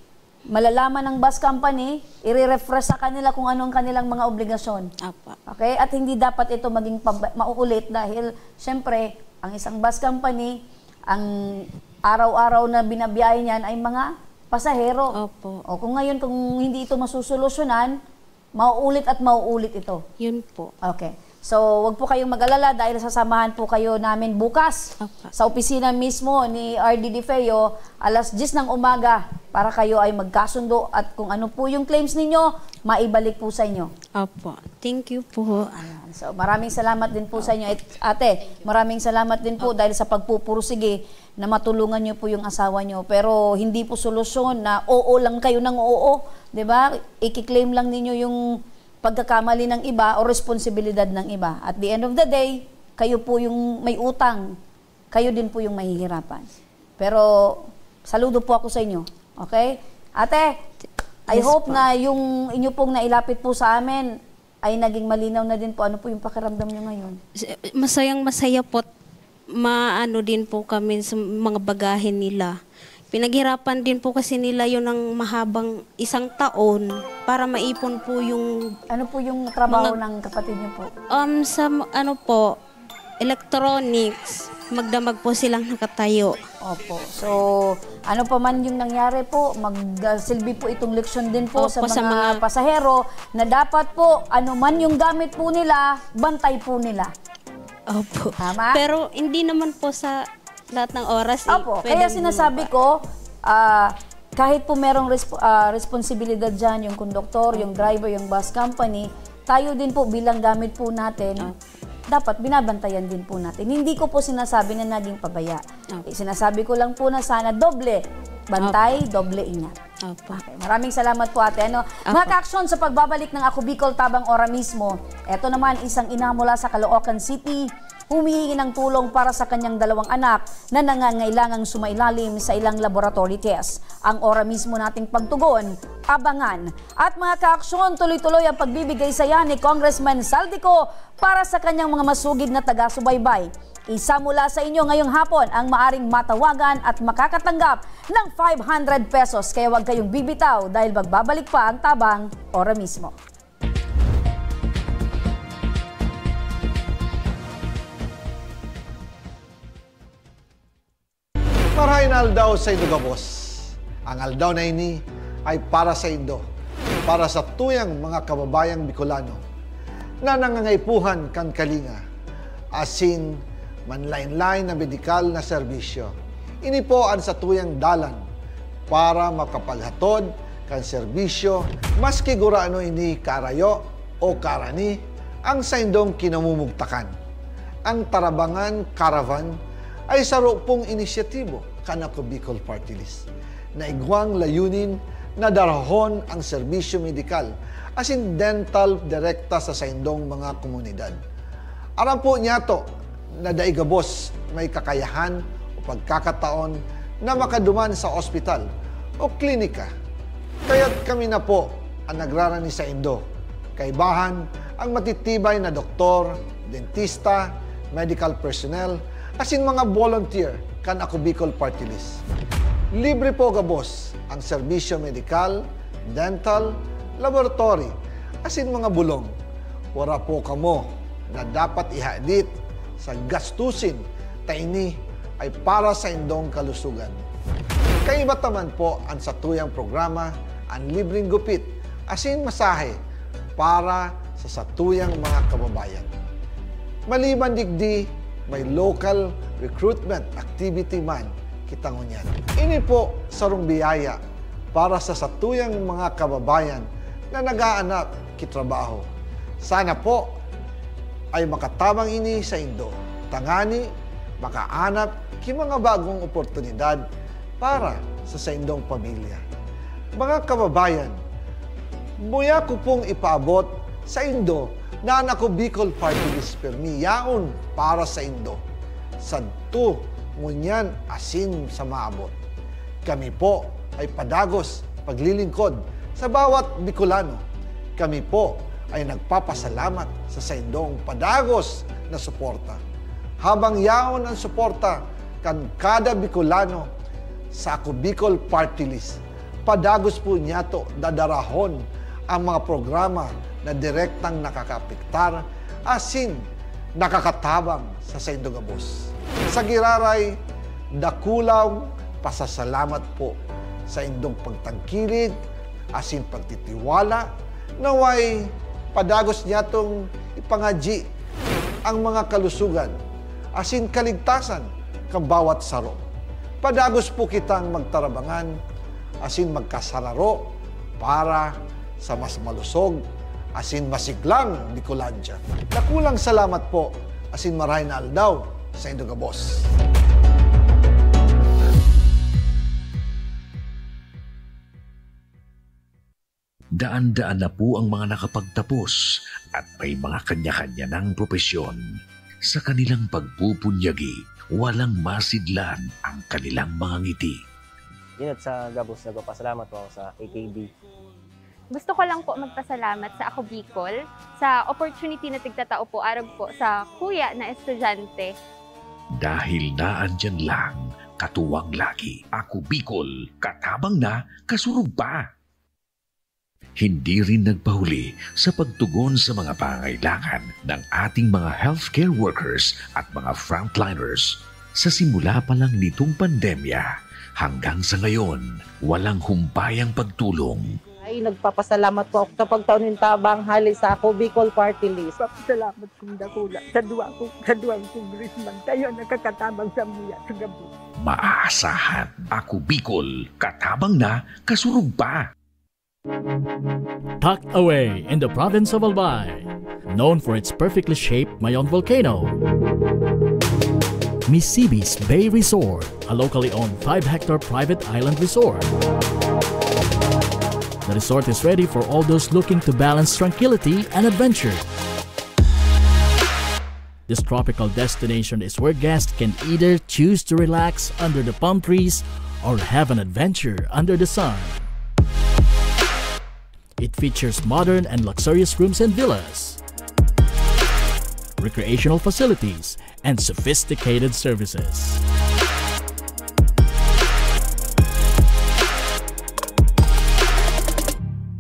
Speaker 4: malalaman ng bus company, i-refresh sa kanila kung anong kanilang mga obligasyon.
Speaker 5: Apa.
Speaker 4: Okay? At hindi dapat ito maging mauulit dahil, syempre, ang isang bus company, ang araw-araw na binabiyahe niyan ay mga pasahero.
Speaker 5: Opo.
Speaker 4: O kung ngayon, kung hindi ito masusolusyonan, mauulit at mauulit ito.
Speaker 5: Yun po.
Speaker 4: Okay. So, wag po kayong mag-alala dahil sasamahan po kayo namin bukas
Speaker 5: Okay.
Speaker 4: sa opisina mismo ni RD Di Feo, alas 10 ng umaga para kayo ay magkasundo at kung ano po yung claims ninyo, maibalik po sa inyo.
Speaker 5: Opo. Thank you po.
Speaker 4: Ayan. So, maraming salamat din po sa inyo. Ate, maraming salamat din po dahil sa pagpupursige na matulungan nyo po yung asawa nyo. Pero hindi po solusyon na oo lang kayo ng oo. 'Di ba? I-claim lang ninyo yung pagkakamali ng iba o responsibilidad ng iba. At the end of the day, kayo po yung may utang. Kayo din po yung mahihirapan. Pero, saludo po ako sa inyo. Okay? Ate, I hope na yung inyo pong nailapit po sa amin ay naging malinaw na din po. Ano po yung pakiramdam nyo ngayon?
Speaker 5: Masayang-masaya po. Maano din po kami sa mga bagahin nila. Pinaghirapan din po kasi nila yun ng mahabang 1 taon para maipon po yung...
Speaker 4: Ano po yung trabaho ng kapatid niyo po?
Speaker 5: Sa ano po, electronics, magdamag po silang nakatayo.
Speaker 4: Opo. So, ano pa man yung nangyari po, magsilbi po itong leksyon din po
Speaker 5: Opo,
Speaker 4: sa mga pasahero na dapat po, ano man yung gamit po nila, bantay po nila.
Speaker 5: Opo.
Speaker 4: Tama?
Speaker 5: Pero hindi naman po sa lahat ng oras.
Speaker 4: Opo. Kaya sinasabi ko, kahit po merong responsibilidad dyan, yung konduktor, yung driver, yung bus company, tayo din po bilang gamit po natin, dapat binabantayan din po natin. Hindi ko po sinasabi na naging pabaya. Sinasabi ko lang po na sana doble bantay, doble ingat. Okay. Maraming salamat po ate. Mga ka-aksyon sa pagbabalik ng Ako Bicol Tabang Ora mismo, eto naman isang ina mula sa Caloocan City, humihingi ng tulong para sa kanyang 2 anak na nangangailangang sumailalim sa ilang laboratory test. Ang ora mismo nating pagtugon, abangan. At mga ka-aksyon, tuloy-tuloy ang pagbibigay saya ni Congressman Saldico para sa kanyang mga masugid na taga-subaybay. Isa mula sa inyo ngayong hapon ang maaring matawagan at makakatanggap ng 500 pesos. Kaya huwag kayong bibitaw dahil magbabalik pa ang tabang ora mismo.
Speaker 8: Marahin aldaw sa Indo Gabos. Ang aldaw na ini ay para sa Indo, para sa tuyang mga kababayang Bicolano na nangangaipuhan kan kalinga, asin manlain-lain na medikal na serbisyo. Ini po ang sa tuyang dalan para makapaghatod kan serbisyo maski gurano ini karayo o karani ang sa Indong kinamumugtakan. Ang Tarabangan Caravan ay saro pong inisyatibo kan Ako Bicol Party List na igwang layunin na darahon ang serbisyo medikal asin dental direkta sa saindong mga komunidad. Aram po niya to na daigabos may kakayahan o pagkakataon na makaduman sa ospital o klinika. Kaya't kami na po ang nagrarani sa Indo. Kaibahan ang matitibay na doktor, dentista, medical personnel, asin mga volunteer kan Ako Bicol Party List. Libre po gabos ang serbisyo medikal, dental, laboratory, asin mga bulong. Wala po kamo na dapat ihadit sa gastusin ta ini ay para sa indong kalusugan. Kaiba taman po ang satuyang programa ang libreng gupit asin masahe para sa satuyang mga kababayan. Maliban digdi, may local recruitment activity man kitang unyan. Ini po sarong biyaya para sa satuyang mga kababayan na nag-aanap kitrabaho. Sana po ay makatabang ini sa Indo tangani makaanap ki mga bagong oportunidad para sa saindong pamilya. Mga kababayan, buya ko pong ipaabot sa Indo na Ako Bicol Party List permi yaon para sa Indo. Sadto ngunyan asin sa maabot. Kami po ay padagos paglilingkod sa bawat Bicolano. Kami po ay nagpapasalamat sa saindong padagos na suporta. Habang yaon ang suporta kan kada Bicolano sa Ako Bicol Party List, padagos po niya to dadarahon ang mga programa na direktang nakakapiktar asin nakakatabang sa Saindong Gabos. Sa giraray, dakulaw pasasalamat po sa indong pagtangkilig asin pagtitiwala naway padagos niya tong ipangadji ang mga kalusugan asin kaligtasan kang bawat saro. Padagos po kitang magtarabangan asin magkasararo para sa mas malusog asin masiglang Bicolandia. Nakulang salamat po asin maray na aldaw sa Saindong Gabos.
Speaker 9: Daan-daan na po ang mga nakapagtapos at may mga kanya-kanya ng propesyon. Sa kanilang pagpupunyagi, walang masidlan ang kanilang mga ngiti.
Speaker 10: Dinat sa Gabos, nagpapasalamat po ako sa AKB.
Speaker 11: Gusto ko lang po magpasalamat sa Ako Bicol sa opportunity na tigtatao po arab po sa kuya na estudyante.
Speaker 9: Dahil naandyan lang, katuwang lagi, Ako Bicol, katabang na, kasurug pa. Hindi rin nagpahuli sa pagtugon sa mga pangailangan ng ating mga healthcare workers at mga frontliners. Sa simula pa lang nitong pandemya, hanggang sa ngayon, walang humpayang pagtulong.
Speaker 12: Ay, nagpapasalamat po ako sa pagtaunin tabang hali sa Ako Bicol Party List.
Speaker 13: Papasalamat kong dakula sa duwang congressman tayo nakakatabang sa muya sa gabi.
Speaker 9: Maaasahan, Ako Bicol, katabang na, kasurug pa.
Speaker 14: Tucked away in the province of Albay, known for its perfectly shaped Mayon volcano, Missibis Bay Resort, a locally owned 5-hectare private island resort. The resort is ready for all those looking to balance tranquility and adventure. This tropical destination is where guests can either choose to relax under the palm trees or have an adventure under the sun. It features modern and luxurious rooms and villas, recreational facilities, and sophisticated services.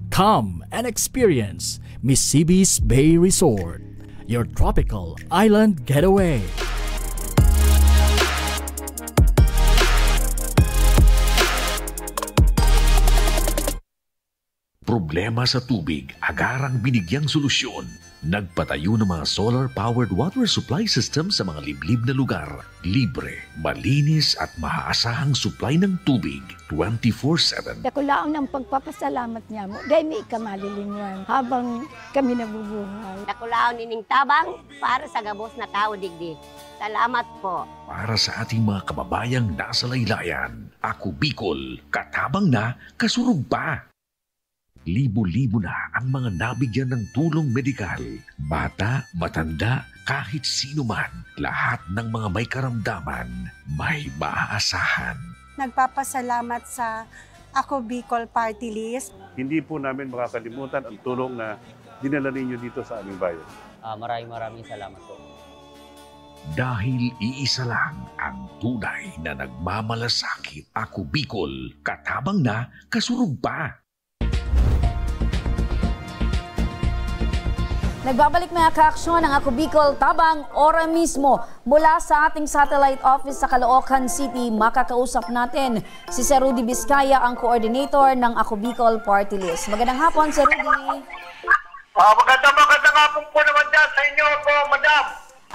Speaker 14: Come and experience Missibis Bay Resort, your tropical island getaway.
Speaker 9: Problema sa tubig, agarang binigyang solusyon. Nagpatayo ng mga solar-powered water supply system sa mga liblib na lugar. Libre, malinis at maaasahang supply ng tubig 24/7.
Speaker 13: Dakulaon ng pagpapasalamat niya mo dahil may ikamalilinwan habang kami nabubuhay.
Speaker 15: Dakulaon nining tabang para sa Gabos na tao digdi. Salamat po.
Speaker 9: Para sa ating mga kababayang nasa laylayan, Ako Bicol, katabang na, kasurug pa. Libo-libo na ang mga nabigyan ng tulong medikal. Bata, matanda, kahit sino man, lahat ng mga may karamdaman, may maaasahan.
Speaker 16: Nagpapasalamat sa Ako Bicol Party List.
Speaker 17: Hindi po namin makakalimutan ang tulong na dinala ninyo dito sa aming bayan.
Speaker 10: Maraming salamat po.
Speaker 9: Dahil iisa lang ang tunay na nagmamalasakit. Ako Bicol, katabang na, kasurug pa.
Speaker 4: Nagbabalik mga kaaksyon ng Ako Bicol tabang ora mismo mula sa ating satellite office sa Caloocan City. Makakausap natin si Sir Rudy Vizcaya, ang coordinator ng Ako Bicol Party List. Magandang hapon, Sir Rudy.
Speaker 7: Magandang hapon po naman dyan sa inyo po, madam.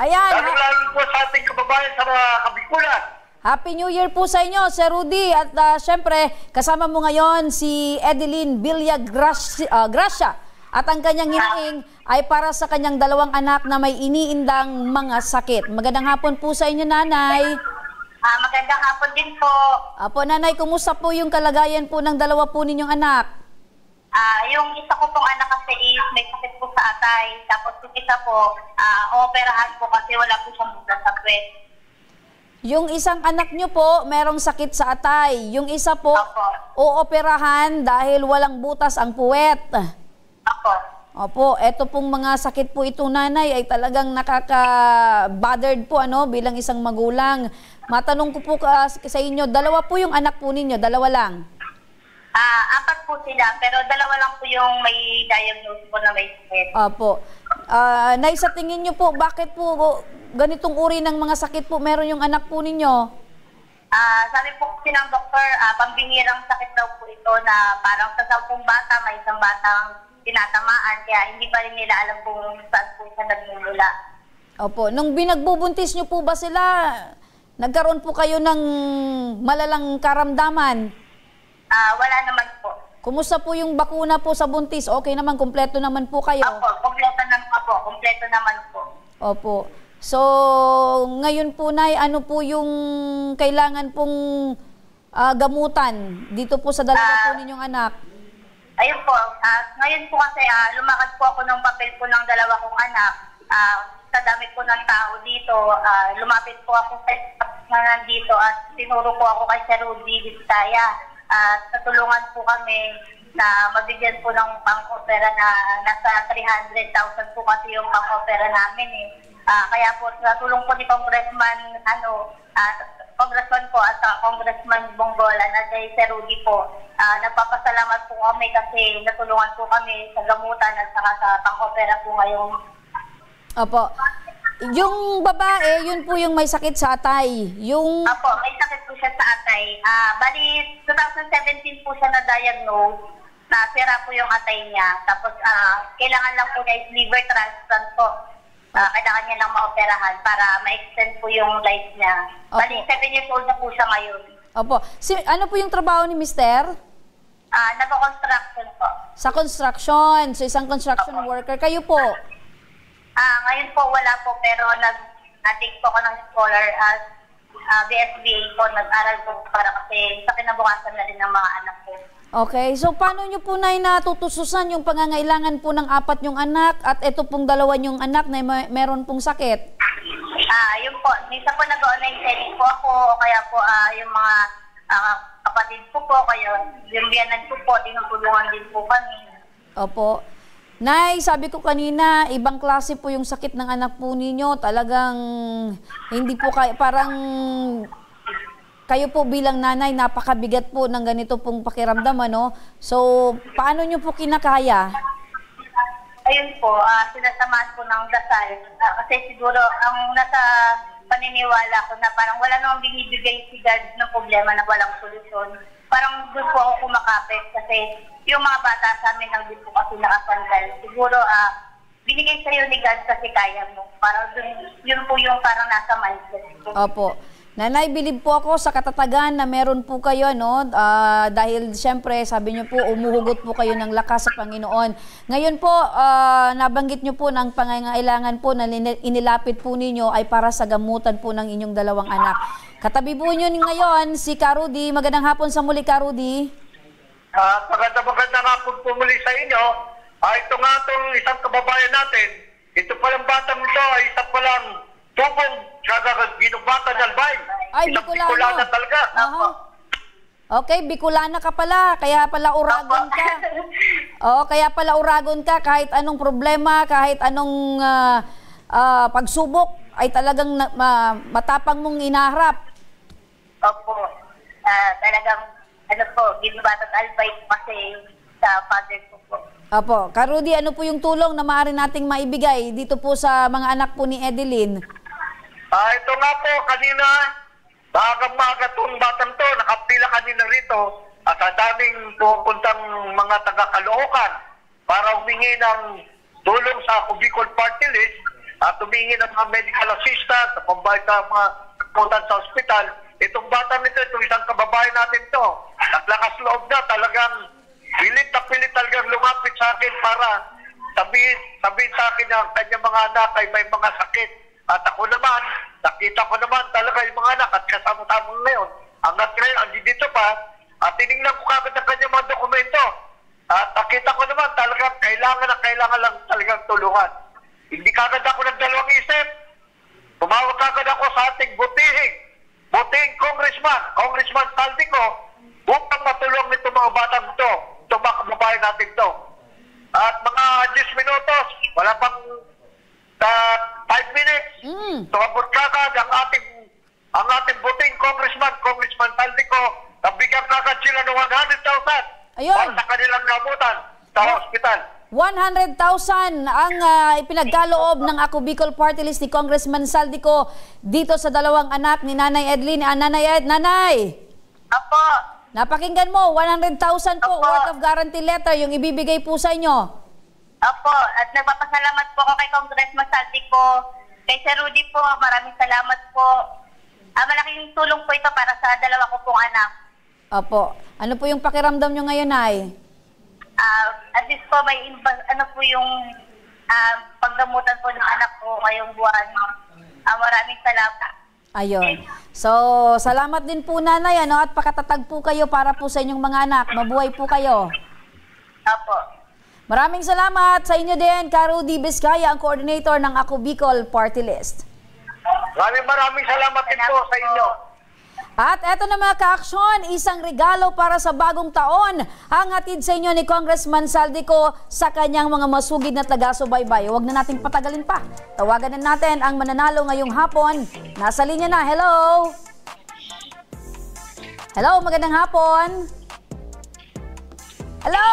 Speaker 4: Ayan.
Speaker 7: Lalo po sa ating kababayan sa mga Kabikulan.
Speaker 4: Happy New Year po sa inyo, Sir Rudy. At syempre, kasama mo ngayon si Edeline Villa Gracia. At ang kanyang hiniing ay para sa kanyang 2 anak na may iniindang mga sakit. Magandang hapon po sa inyo, Nanay.
Speaker 18: Magandang hapon din po.
Speaker 4: Apo, Nanay, kumusta po yung kalagayan po ng 2 po ninyong anak?
Speaker 18: Yung isa ko pong anak kasi is may sakit po sa atay. Tapos yung isa po, operahan po kasi wala po siyang butas sa puwet.
Speaker 4: Yung isang anak nyo po, merong sakit sa atay. Yung isa po, ooperahan dahil walang butas ang puwet. Opo, eto pong mga sakit po ito, Nanay, ay talagang nakaka-bothered po bilang isang magulang. Matanong ko po sa inyo, 2 po yung anak po ninyo, 2 lang?
Speaker 18: 4 po sila, pero 2 lang po yung may diagnose po na may sakit.
Speaker 4: Opo. Nay, sa tingin nyo po, bakit po ganitong uri ng mga sakit po meron yung anak po ninyo?
Speaker 18: Sabi po kasi ng doktor, pambihirang sakit daw po ito na parang sa 10 bata, may isang batang tinatamaan, kaya hindi pa rin nila alam kung saan po siya nagmumula.
Speaker 4: Opo. Nung binagbubuntis nyo po ba sila, nagkaroon po kayo ng malalang karamdaman?
Speaker 18: Wala naman po.
Speaker 4: Kumusta po yung bakuna po sa buntis? Okay naman, kumpleto naman po kayo?
Speaker 18: Opo, kumpleto naman po.
Speaker 4: Opo. So, ngayon po, Nay, ano po yung kailangan pong gamutan dito po sa 2 po ninyong anak?
Speaker 18: Ayun po, ngayon po kasi lumakad po ako ng papel po ng 2 kong anak. Sa dami po ng tao dito, lumapit po ako sa na nandito at tinuro po ako kay Sir Rudy Vizcaya. Natulungan po kami na mabigyan po ng pang-opera na nasa 300,000 po kasi yung pang-opera namin eh. Kaya po natulong po ni Congressman Congressman po at Congressman Bonggola na kay Sir Rudy po. Nagpapasalamat po kami kasi natulungan po kami sa gamutan at saka sa pang-opera po ngayon.
Speaker 4: Opo. Yung babae, yun po yung may sakit sa atay.
Speaker 18: Opo, may sakit po siya sa atay. Bali, 2017 po siya na-diagnose na sira po yung atay niya. Tapos, kailangan lang po niya is liver transplant po. Kailangan niya lang maoperahan para ma-extend po yung life niya. Bali, 7 years old na po siya ngayon.
Speaker 4: Opo. Ano po yung trabaho ni Mister?
Speaker 18: Nag-construction po.
Speaker 4: Sa construction. So, isang construction worker. Kayo po?
Speaker 18: Ngayon po wala po, pero nag-take po ako ng scholar as BSBA po. Nag-aral po para kasi sa kinabukasan na rin ng mga anak ko.
Speaker 4: Okay. So, paano nyo po, Nay, natutususan yung pangangailangan po ng 4 yung anak at ito pong 2 yung anak na meron pong sakit?
Speaker 18: Yun po. Minsan po nag-online selling po ako o kaya po yung mga kapatid ko po, kaya yung biyanan ko po, tinutulungan din po kami.
Speaker 4: Opo. Nay, sabi ko kanina, ibang klase po yung sakit ng anak po ninyo. Talagang hindi po kayo, parang kayo po bilang nanay, napakabigat po ng ganito pong pakiramdam, ano? So, paano nyo po kinakaya?
Speaker 18: Ayun po, sinasamahan po ng dasal. Kasi siguro, ang nasa paniniwala ko na parang wala namang binibigay si God ng problema na walang solusyon. Parang doon po ako kumakapit kasi yung mga bata sa amin ang din po kasi nakasandal. Siguro, binigay sa'yo ni God kasi kaya mo. Parang yun po yung parang nasa mindset.
Speaker 4: Opo. Nanay, bilib po ako sa katatagan na meron po kayo, no? Dahil siyempre, sabi niyo po, umuhugot po kayo ng lakas sa Panginoon. Ngayon po, nabanggit niyo po ng pangangailangan po na inilapit po ninyo ay para sa gamutan po ng inyong 2 anak. Katabi po niyo ngayon si Rudy. Magandang hapon sa muli, Rudy.
Speaker 19: Magandang hapon po muli sa inyo. Ito nga itong isang kababayan natin. Ito palang batang ito ay isa palang tubong ginubatan ng albay.
Speaker 4: Ay,
Speaker 19: Bicolana talaga.
Speaker 4: Okay, Bicolana ka pala. Kaya pala uragon ka. Kaya pala uragon ka kahit anong problema, kahit anong pagsubok ay talagang matapang mong inaharap.
Speaker 18: Opo. Talagang ginubatan albay kasi sa father ko po.
Speaker 4: Opo. Rudy, ano po yung tulong na maaari nating maibigay dito po sa mga anak po ni Edeline?
Speaker 19: Ito nga po, kanina, maaga itong batang to, nakapila kanina rito at sa daming pupuntang mga taga-Caloocan para humingi ng tulong sa Bicol Party List at humingi ng mga medical assistance at pambayad sa mga kakutan sa ospital. Itong batang nito, itong isang kababayan natin to, at lakas loob na talagang pilit na pilit talagang lumapit sa akin para sabihin sa akin na ang kanyang mga anak ay may mga sakit. At ako naman, nakita ko naman talaga yung mga anak at kasama-sama ngayon. Hanggang ngayon, andi dito pa, at tinignan ko kagad ang kanyang mga dokumento. At nakita ko naman talagang kailangan lang talagang tulungan. Hindi kagad ako nagdalawang isip. Tumawag kagad ako sa ating butihing Congressman Saldico, upang matulong nito mga batang ito, itong mga kababayan natin ito. At mga 10 minutos, wala pang 5 minutes, tumabot kagad ang ating butihing Congressman Saldico, nabigyan kagad sila ng 100,000 para sa kanilang gamutan sa hospital.
Speaker 4: 100,000 ang ipinagkaloob ng Ako Bicol Party List ni Congressman Saldico dito sa dalawang anak ni Nanay Edlyn. Nanay!
Speaker 18: Apo.
Speaker 4: Napakinggan mo, 100,000 po worth of guarantee letter yung ibibigay po sa inyo.
Speaker 18: Apo, at nagpapasalamat po ako kay Congressman Saldico, kay Sir Rudy po, maraming salamat po. Malaking tulong po ito para sa dalawa ko pong anak.
Speaker 4: Opo. Ano po yung pakiramdam nyo ngayon, Nay?
Speaker 18: At least po may po yung pagdamutan po ng anak ko ngayong buwan. Maraming salamat.
Speaker 4: Ayun. So, salamat din po, Nanay, at pakatatag po kayo para po sa inyong mga anak. Mabuhay po kayo.
Speaker 18: Apo.
Speaker 4: Maraming salamat sa inyo din, Ka Rudy Vizcaya, ang coordinator ng Ako Bicol Party List.
Speaker 19: Maraming salamat din po sa inyo.
Speaker 4: At eto na mga ka-aksyon, isang regalo para sa bagong taon ang hatid sa inyo ni Congressman Saldico sa kanyang mga masugid na taga-subaybay. Huwag na nating patagalin pa. Tawagan na natin ang mananalo ngayong hapon. Nasa linya na. Hello? Hello, magandang hapon. Hello?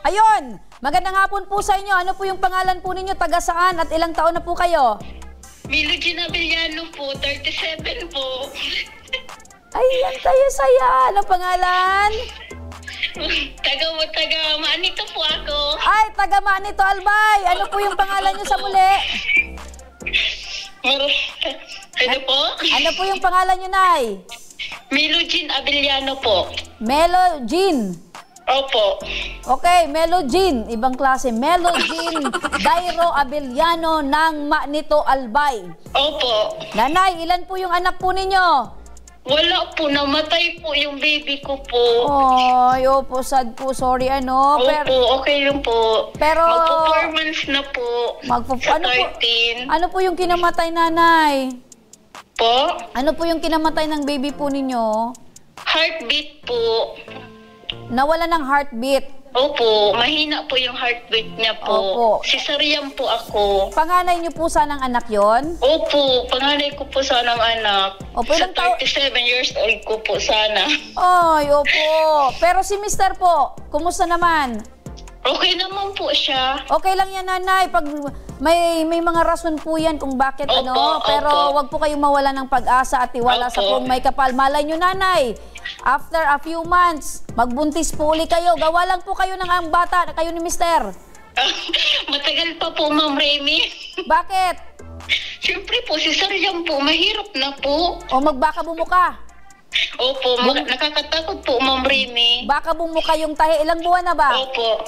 Speaker 4: Ayun, magandang hapon po sa inyo. Ano po yung pangalan po ninyo, taga saan at ilang taon na po kayo?
Speaker 20: Milugin Abellano po, 37 po.
Speaker 4: Ayan tayo saya. Ano pangalan?
Speaker 20: Taga Manito po ako.
Speaker 4: Ay, taga Manito Albay. Ano po yung pangalan nyo sa muli?
Speaker 20: Ano po?
Speaker 4: Ano po yung pangalan nyo, Nay?
Speaker 20: Milugin Abellano po.
Speaker 4: Melogin.
Speaker 20: Opo.
Speaker 4: Okay, Melogin. Ibang klase. Melogin Dairo Abellano ng Manito Albay.
Speaker 20: Opo.
Speaker 4: Nanay, ilan po yung anak po ninyo?
Speaker 20: Wala po, namatay po yung baby ko po.
Speaker 4: Ay, opo, sad po. Sorry,
Speaker 20: Opo, okay lang po.
Speaker 4: Pero
Speaker 20: mag-performance na po. Sa 13.
Speaker 4: Ano po yung kinamatay, Nanay?
Speaker 20: Po?
Speaker 4: Ano po yung kinamatay ng baby po ninyo?
Speaker 20: Heartbeat po.
Speaker 4: Nawala ng heartbeat.
Speaker 20: Opo, mahina po yung heartbeat niya po.
Speaker 4: Opo.
Speaker 20: Cesarean po ako.
Speaker 4: Panganay niyo po sanang anak yon?
Speaker 20: Opo, panganay ko po sanang anak.
Speaker 4: Opo,
Speaker 20: sa 37 years old ko po sana.
Speaker 4: Ay, opo. Pero si Mr. po, kumusta naman?
Speaker 20: Okay naman po siya.
Speaker 4: Okay lang yan, Nanay. Pag may mga rason po yan kung bakit pero wag po kayong mawala ng pag-asa at tiwala sa kung may kapal. Malay nyo, Nanay, after a few months, magbuntis po uli kayo. Gawa lang po kayo ng ang bata, kayo ni Mister.
Speaker 20: Matagal pa po, Ma'am Remy.
Speaker 4: Bakit?
Speaker 20: Siyempre po, si Sarjang po, mahirap na po.
Speaker 4: O magbaka bumuka.
Speaker 20: Opo, nakakatakot po, Ma'am Remy.
Speaker 4: Baka bumuka yung tahi. Ilang buwan na ba?
Speaker 20: Opo.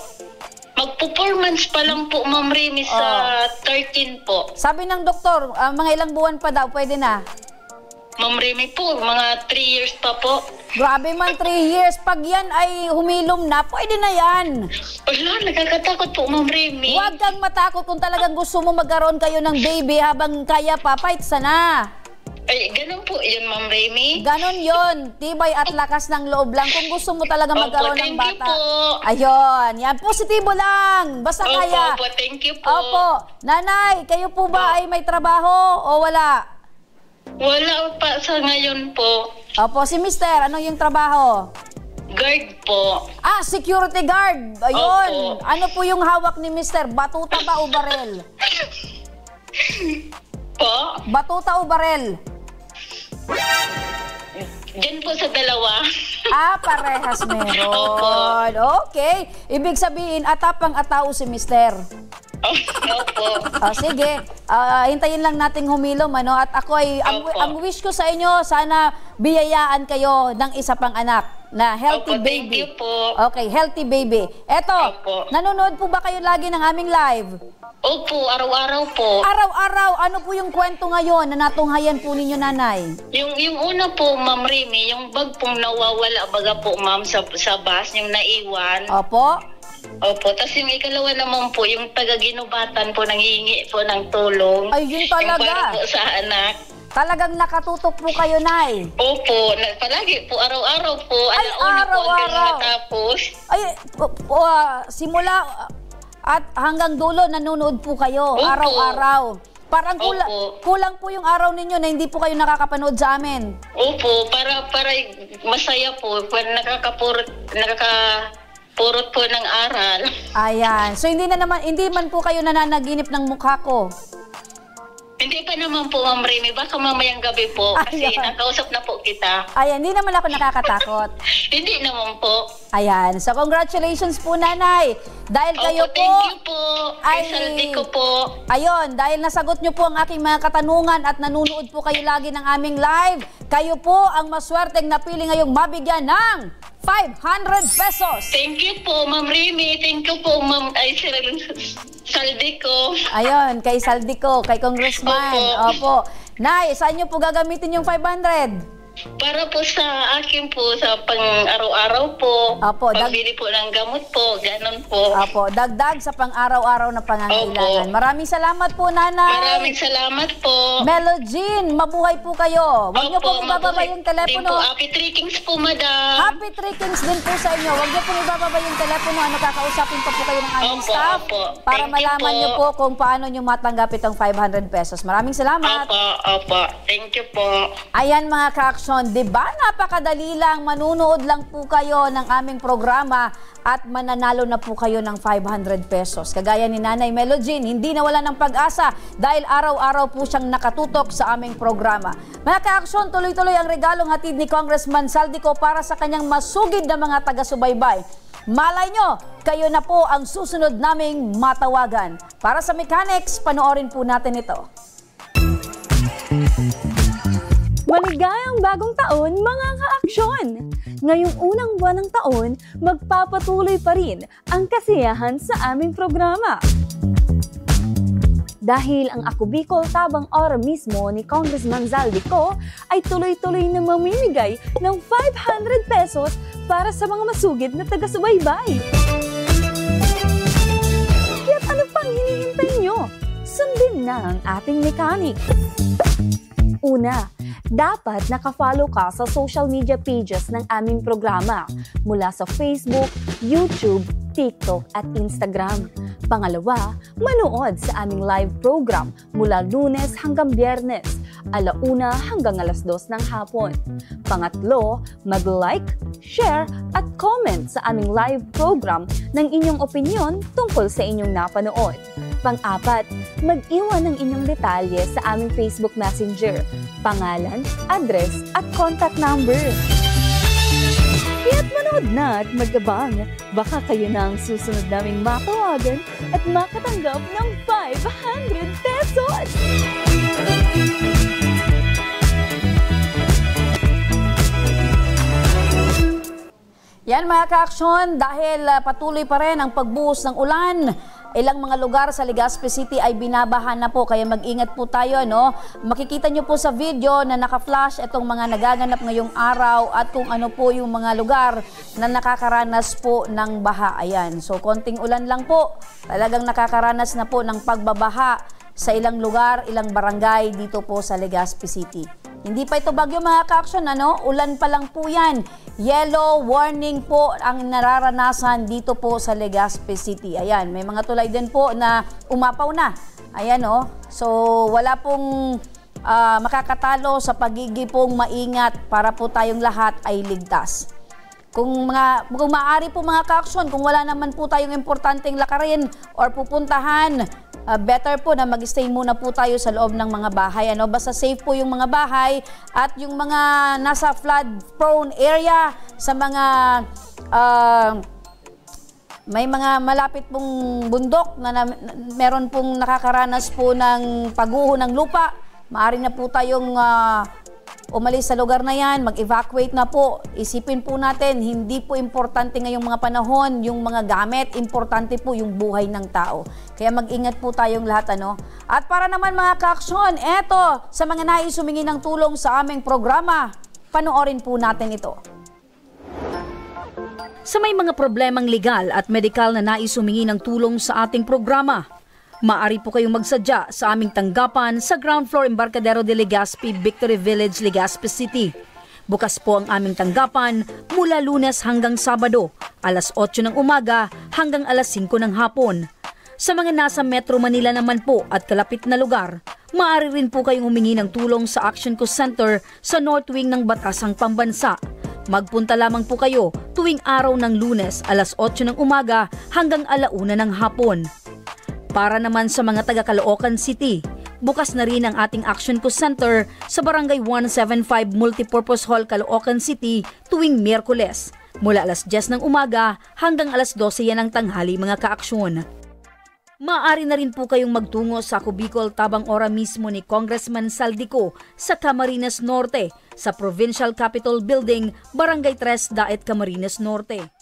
Speaker 20: Mag-performance pa lang po, Ma'am Remy, sa 13 po.
Speaker 4: Sabi ng doktor, mga ilang buwan pa daw, pwede na?
Speaker 20: Ma'am Remy po, mga 3 years pa po.
Speaker 4: Grabe man, 3 years. Pag yan ay humilom na, pwede na yan.
Speaker 20: Wala, nakakatakot po, Ma'am Remy.
Speaker 4: Huwag kang matakot kung talagang gusto mo magkaroon kayo ng baby habang kaya pa, fight sana.
Speaker 20: Ay, ganun po yun, Ma'am Remy.
Speaker 4: Ganon yun. Tibay at lakas ng loob lang. Kung gusto mo talaga magkaroon ng bata.
Speaker 20: Thank you po.
Speaker 4: Ayun. Yan, positibo lang. Basta kaya.
Speaker 20: Opo, thank you po.
Speaker 4: Opo. Nanay, kayo po ba ay may trabaho o wala?
Speaker 20: Wala pa sa ngayon po.
Speaker 4: Opo, si Mister, ano yung trabaho?
Speaker 20: Guard po.
Speaker 4: Security guard. Ayun.
Speaker 20: Opo.
Speaker 4: Ano po yung hawak ni Mister? Batuta ba o barel?
Speaker 20: Po?
Speaker 4: Batuta o barel?
Speaker 20: Diyan po sa dalawa.
Speaker 4: Parehas meron. Okay. Ibig sabihin, atapang-atao si Mister.
Speaker 20: Opo.
Speaker 4: Sige, hintayin lang nating humilom, At ako ay, ang wish ko sa inyo, sana biyayaan kayo ng isa pang anak. na healthy
Speaker 20: Opo,
Speaker 4: baby.
Speaker 20: thank you po.
Speaker 4: Okay, healthy baby. Eto, nanonood po ba kayo lagi ng aming live?
Speaker 20: Opo, araw-araw po.
Speaker 4: Araw-araw, ano po yung kwento ngayon na natunghayan po ninyo, nanay?
Speaker 20: Yung una po, Ma'am Remy, yung bag pong nawawala, baga po, ma'am, sa bus, yung naiwan.
Speaker 4: Opo.
Speaker 20: Opo, tapos yung ikalawa naman po, yung taga-ginubatan po, nanghihingi po ng tulong.
Speaker 4: Ay, yun talaga.
Speaker 20: Yung para po sa anak.
Speaker 4: Talagang nakatutok po kayo, nay?
Speaker 20: Opo, palagi po, araw-araw po.
Speaker 4: Ay,
Speaker 20: alauna po hanggang
Speaker 4: araw-araw.
Speaker 20: matapos.
Speaker 4: Ay, simula at hanggang dulo nanonood po kayo,
Speaker 20: Opo.
Speaker 4: araw-araw. Parang
Speaker 20: Opo.
Speaker 4: kulang po yung araw ninyo na hindi po kayo nakakapanood sa amin.
Speaker 20: Opo, para masaya po, nakakapurot po ng aral.
Speaker 4: Ayan. So hindi man po kayo nananaginip ng mukha ko.
Speaker 20: Hindi pa naman po, Ma'am Remy. Baka mamayang gabi po. Kasi nakausap na po kita.
Speaker 4: Ayan, hindi naman ako nakakatakot.
Speaker 20: Hindi naman po.
Speaker 4: Ayan. So congratulations po, nanay. Dahil kayo po...
Speaker 20: Thank you po. Saldi ko po.
Speaker 4: Ayun, dahil nasagot nyo po ang aking mga katanungan at nanunood po kayo lagi ng aming live, kayo po ang maswerteng napili ngayong mabigyan ng 500 pesos.
Speaker 20: Thank you po, Ma'am Remy. Thank you po, Ma'am Saldi ko.
Speaker 4: Ayun, kay Saldi ko, kay Congressman. Opo. Nay, saan nyo po gagamitin yung 500?
Speaker 20: Para po sa akin po, sa pang-araw-araw po.
Speaker 4: Opo,
Speaker 20: pagbili po ng gamot po, ganun po.
Speaker 4: Opo, dagdag sa pang-araw-araw na pangangailangan. Maraming salamat po, nanay.
Speaker 20: Maraming salamat po.
Speaker 4: Melogene, mabuhay po kayo. Huwag niyo po ibababa yung telepono.
Speaker 20: Happy Trickings po, madam.
Speaker 4: Happy Trickings din po sa inyo. Huwag niyo po ibababa yung telepono. Kakausapin pa po kayo ng aming staff para malaman niyo po kung paano niyo matanggap itong 500 pesos. Maraming salamat.
Speaker 20: Opo. Thank you po.
Speaker 4: Ayan mga ka-aksyon, diba napakadali lang, manunood lang po kayo ng aming programa at mananalo na po kayo ng 500 pesos. Kagaya ni Nanay Melogene, hindi nawala ng pag-asa dahil araw-araw po siyang nakatutok sa aming programa. Mga ka-aksyon, tuloy-tuloy ang regalong hatid ni Congressman Saldico para sa kanyang masugid na mga taga-subaybay. Malay nyo, kayo na po ang susunod naming matawagan. Para sa Mechanics, panoorin po natin ito.
Speaker 21: Maligayang bagong taon, mga ka-aksyon! Ngayong unang buwan ng taon, magpapatuloy pa rin ang kasiyahan sa aming programa. Dahil ang Ako Bicol Tabang Ora mismo ni Congressman Saldico ay tuloy-tuloy na mamimigay ng 500 pesos para sa mga masugid na taga-subaybay. Kaya't ano pang hinihintay nyo? Sundin na ang ating mechanic. Una, dapat nakafollow ka sa social media pages ng aming programa mula sa Facebook, YouTube, TikTok at Instagram. Pangalawa, manood sa aming live program mula Lunes hanggang Biyernes, 1:00 hanggang 2:00 ng hapon. Pangatlo, mag-like, share at comment sa aming live program ng inyong opinyon tungkol sa inyong napanood. Pang-apat, mag-iwan ng inyong detalye sa aming Facebook Messenger, pangalan, address at contact number. Kaya't manood na at mag-abang. Baka kayo na ang susunod naming matawagan at makatanggap ng 500 pesos!
Speaker 4: Yan mga ka-aksyon, dahil patuloy pa rin ang pagbuhos ng ulan, ilang mga lugar sa Legazpi City ay binabaha na po, kaya mag-ingat po tayo, no? Makikita nyo po sa video na naka-flash itong mga nagaganap ngayong araw at kung ano po yung mga lugar na nakakaranas po ng baha. Ayan, so konting ulan lang po, talagang nakakaranas na po ng pagbabaha sa ilang lugar, ilang barangay dito po sa Legazpi City. Hindi pa ito bagyo mga ka-aksyon, ano? Ulan pa lang po yan. Yellow warning po ang nararanasan dito po sa Legazpi City. Ayan, may mga tulay din po na umapaw na. Ayan, oh. So, wala pong makakatalo sa pagiging pong maingat para po tayong lahat ay ligtas. Kung maaari po mga ka-aksyon, kung wala naman po tayong importanteng lakarin or pupuntahan, better po na mag-stay muna po tayo sa loob ng mga bahay. Ano? Basta safe po yung mga bahay at yung mga nasa flood-prone area, sa mga may mga malapit pong bundok na meron pong nakakaranas po ng pagguho ng lupa, maaari na po tayong umalis sa lugar na yan, mag-evacuate na po. Isipin po natin, hindi po importante ngayong mga panahon yung mga gamit, importante po yung buhay ng tao. Kaya mag-ingat po tayong lahat, ano? At para naman mga kaaksyon, eto, sa mga nais humingi ng tulong sa aming programa, panoorin po natin ito. Sa may mga problemang legal at medikal na nais humingi ng tulong sa ating programa, maaari po kayong magsadya sa aming tanggapan sa ground floor Embarcadero de Legazpi, Victory Village, Legazpi City. Bukas po ang aming tanggapan mula Lunes hanggang Sabado, alas 8 ng umaga hanggang alas 5 ng hapon. Sa mga nasa Metro Manila naman po at kalapit na lugar, maaari rin po kayong humingi ng tulong sa Action Co Center sa North Wing ng Batasang Pambansa. Magpunta lamang po kayo tuwing araw ng Lunes, alas 8 ng umaga hanggang alauna ng hapon. Para naman sa mga taga Caloocan City, bukas na rin ang ating Action Co Center sa Barangay 175 Multipurpose Hall, Caloocan City tuwing Miyerkules, mula alas 10 ng umaga hanggang alas 12 yan ng tanghali mga kaaksyon. Maaari na rin po kayong magtungo sa Ako Bicol tabang ora mismo ni Congressman Saldico sa Camarines Norte, sa Provincial Capitol Building, Barangay 3, Daet, Camarines Norte.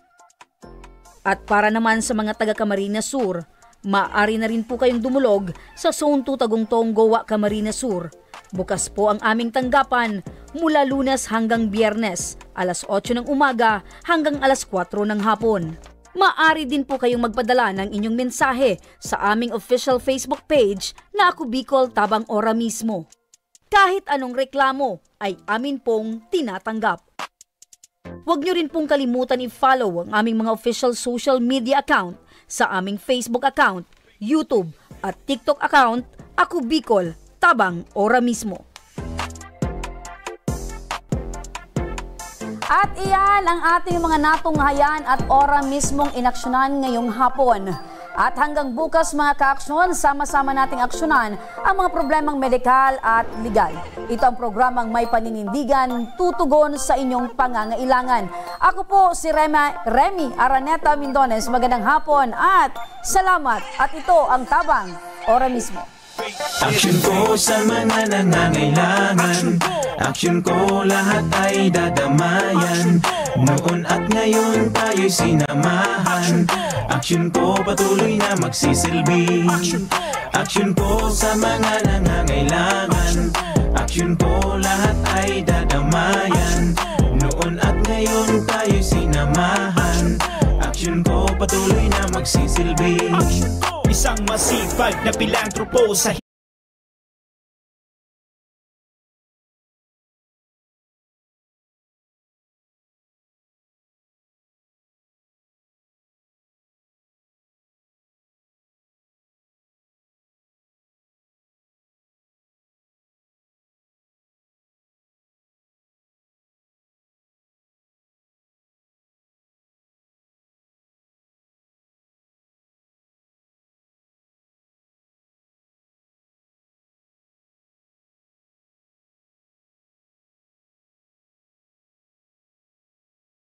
Speaker 4: At para naman sa mga taga Camarines Sur, maaari na rin po kayong dumulog sa Zone 2 Tagungtong, Gowa, Camarines Sur. Bukas po ang aming tanggapan mula Lunes hanggang Biyernes, alas 8 ng umaga hanggang alas 4 ng hapon. Maaari din po kayong magpadala ng inyong mensahe sa aming official Facebook page na Ako Bicol tabang ora mismo. Kahit anong reklamo ay amin pong tinatanggap. Huwag nyo rin pong kalimutan i-follow ang aming mga official social media account sa aming Facebook account, YouTube at TikTok account, Ako Bicol tabang ora mismo. At iyan ang ating mga natunghayan at ora mismong inaksyonan ngayong hapon. At hanggang bukas mga kaaksyon, sama-sama nating aksyonan ang mga problemang medikal at legal. Ito ang programang May Paninindigan, tutugon sa inyong pangangailangan. Ako po si Remy Araneta Mindones. Magandang hapon at salamat. At ito ang tabang ora mismo.
Speaker 1: Action ko sa mga nangangailangan. Action ko lahat ay dadamayan. Noon at ngayon tayo'y sinamahan. Action ko patuloy na magsisilbi. Action ko sa mga nangangailangan. Action ko lahat ay dadamayan. Noon at ngayon tayo'y sinamahan. Action ko patuloy na magsisilbi.
Speaker 22: Isang masipag na pilantropo sa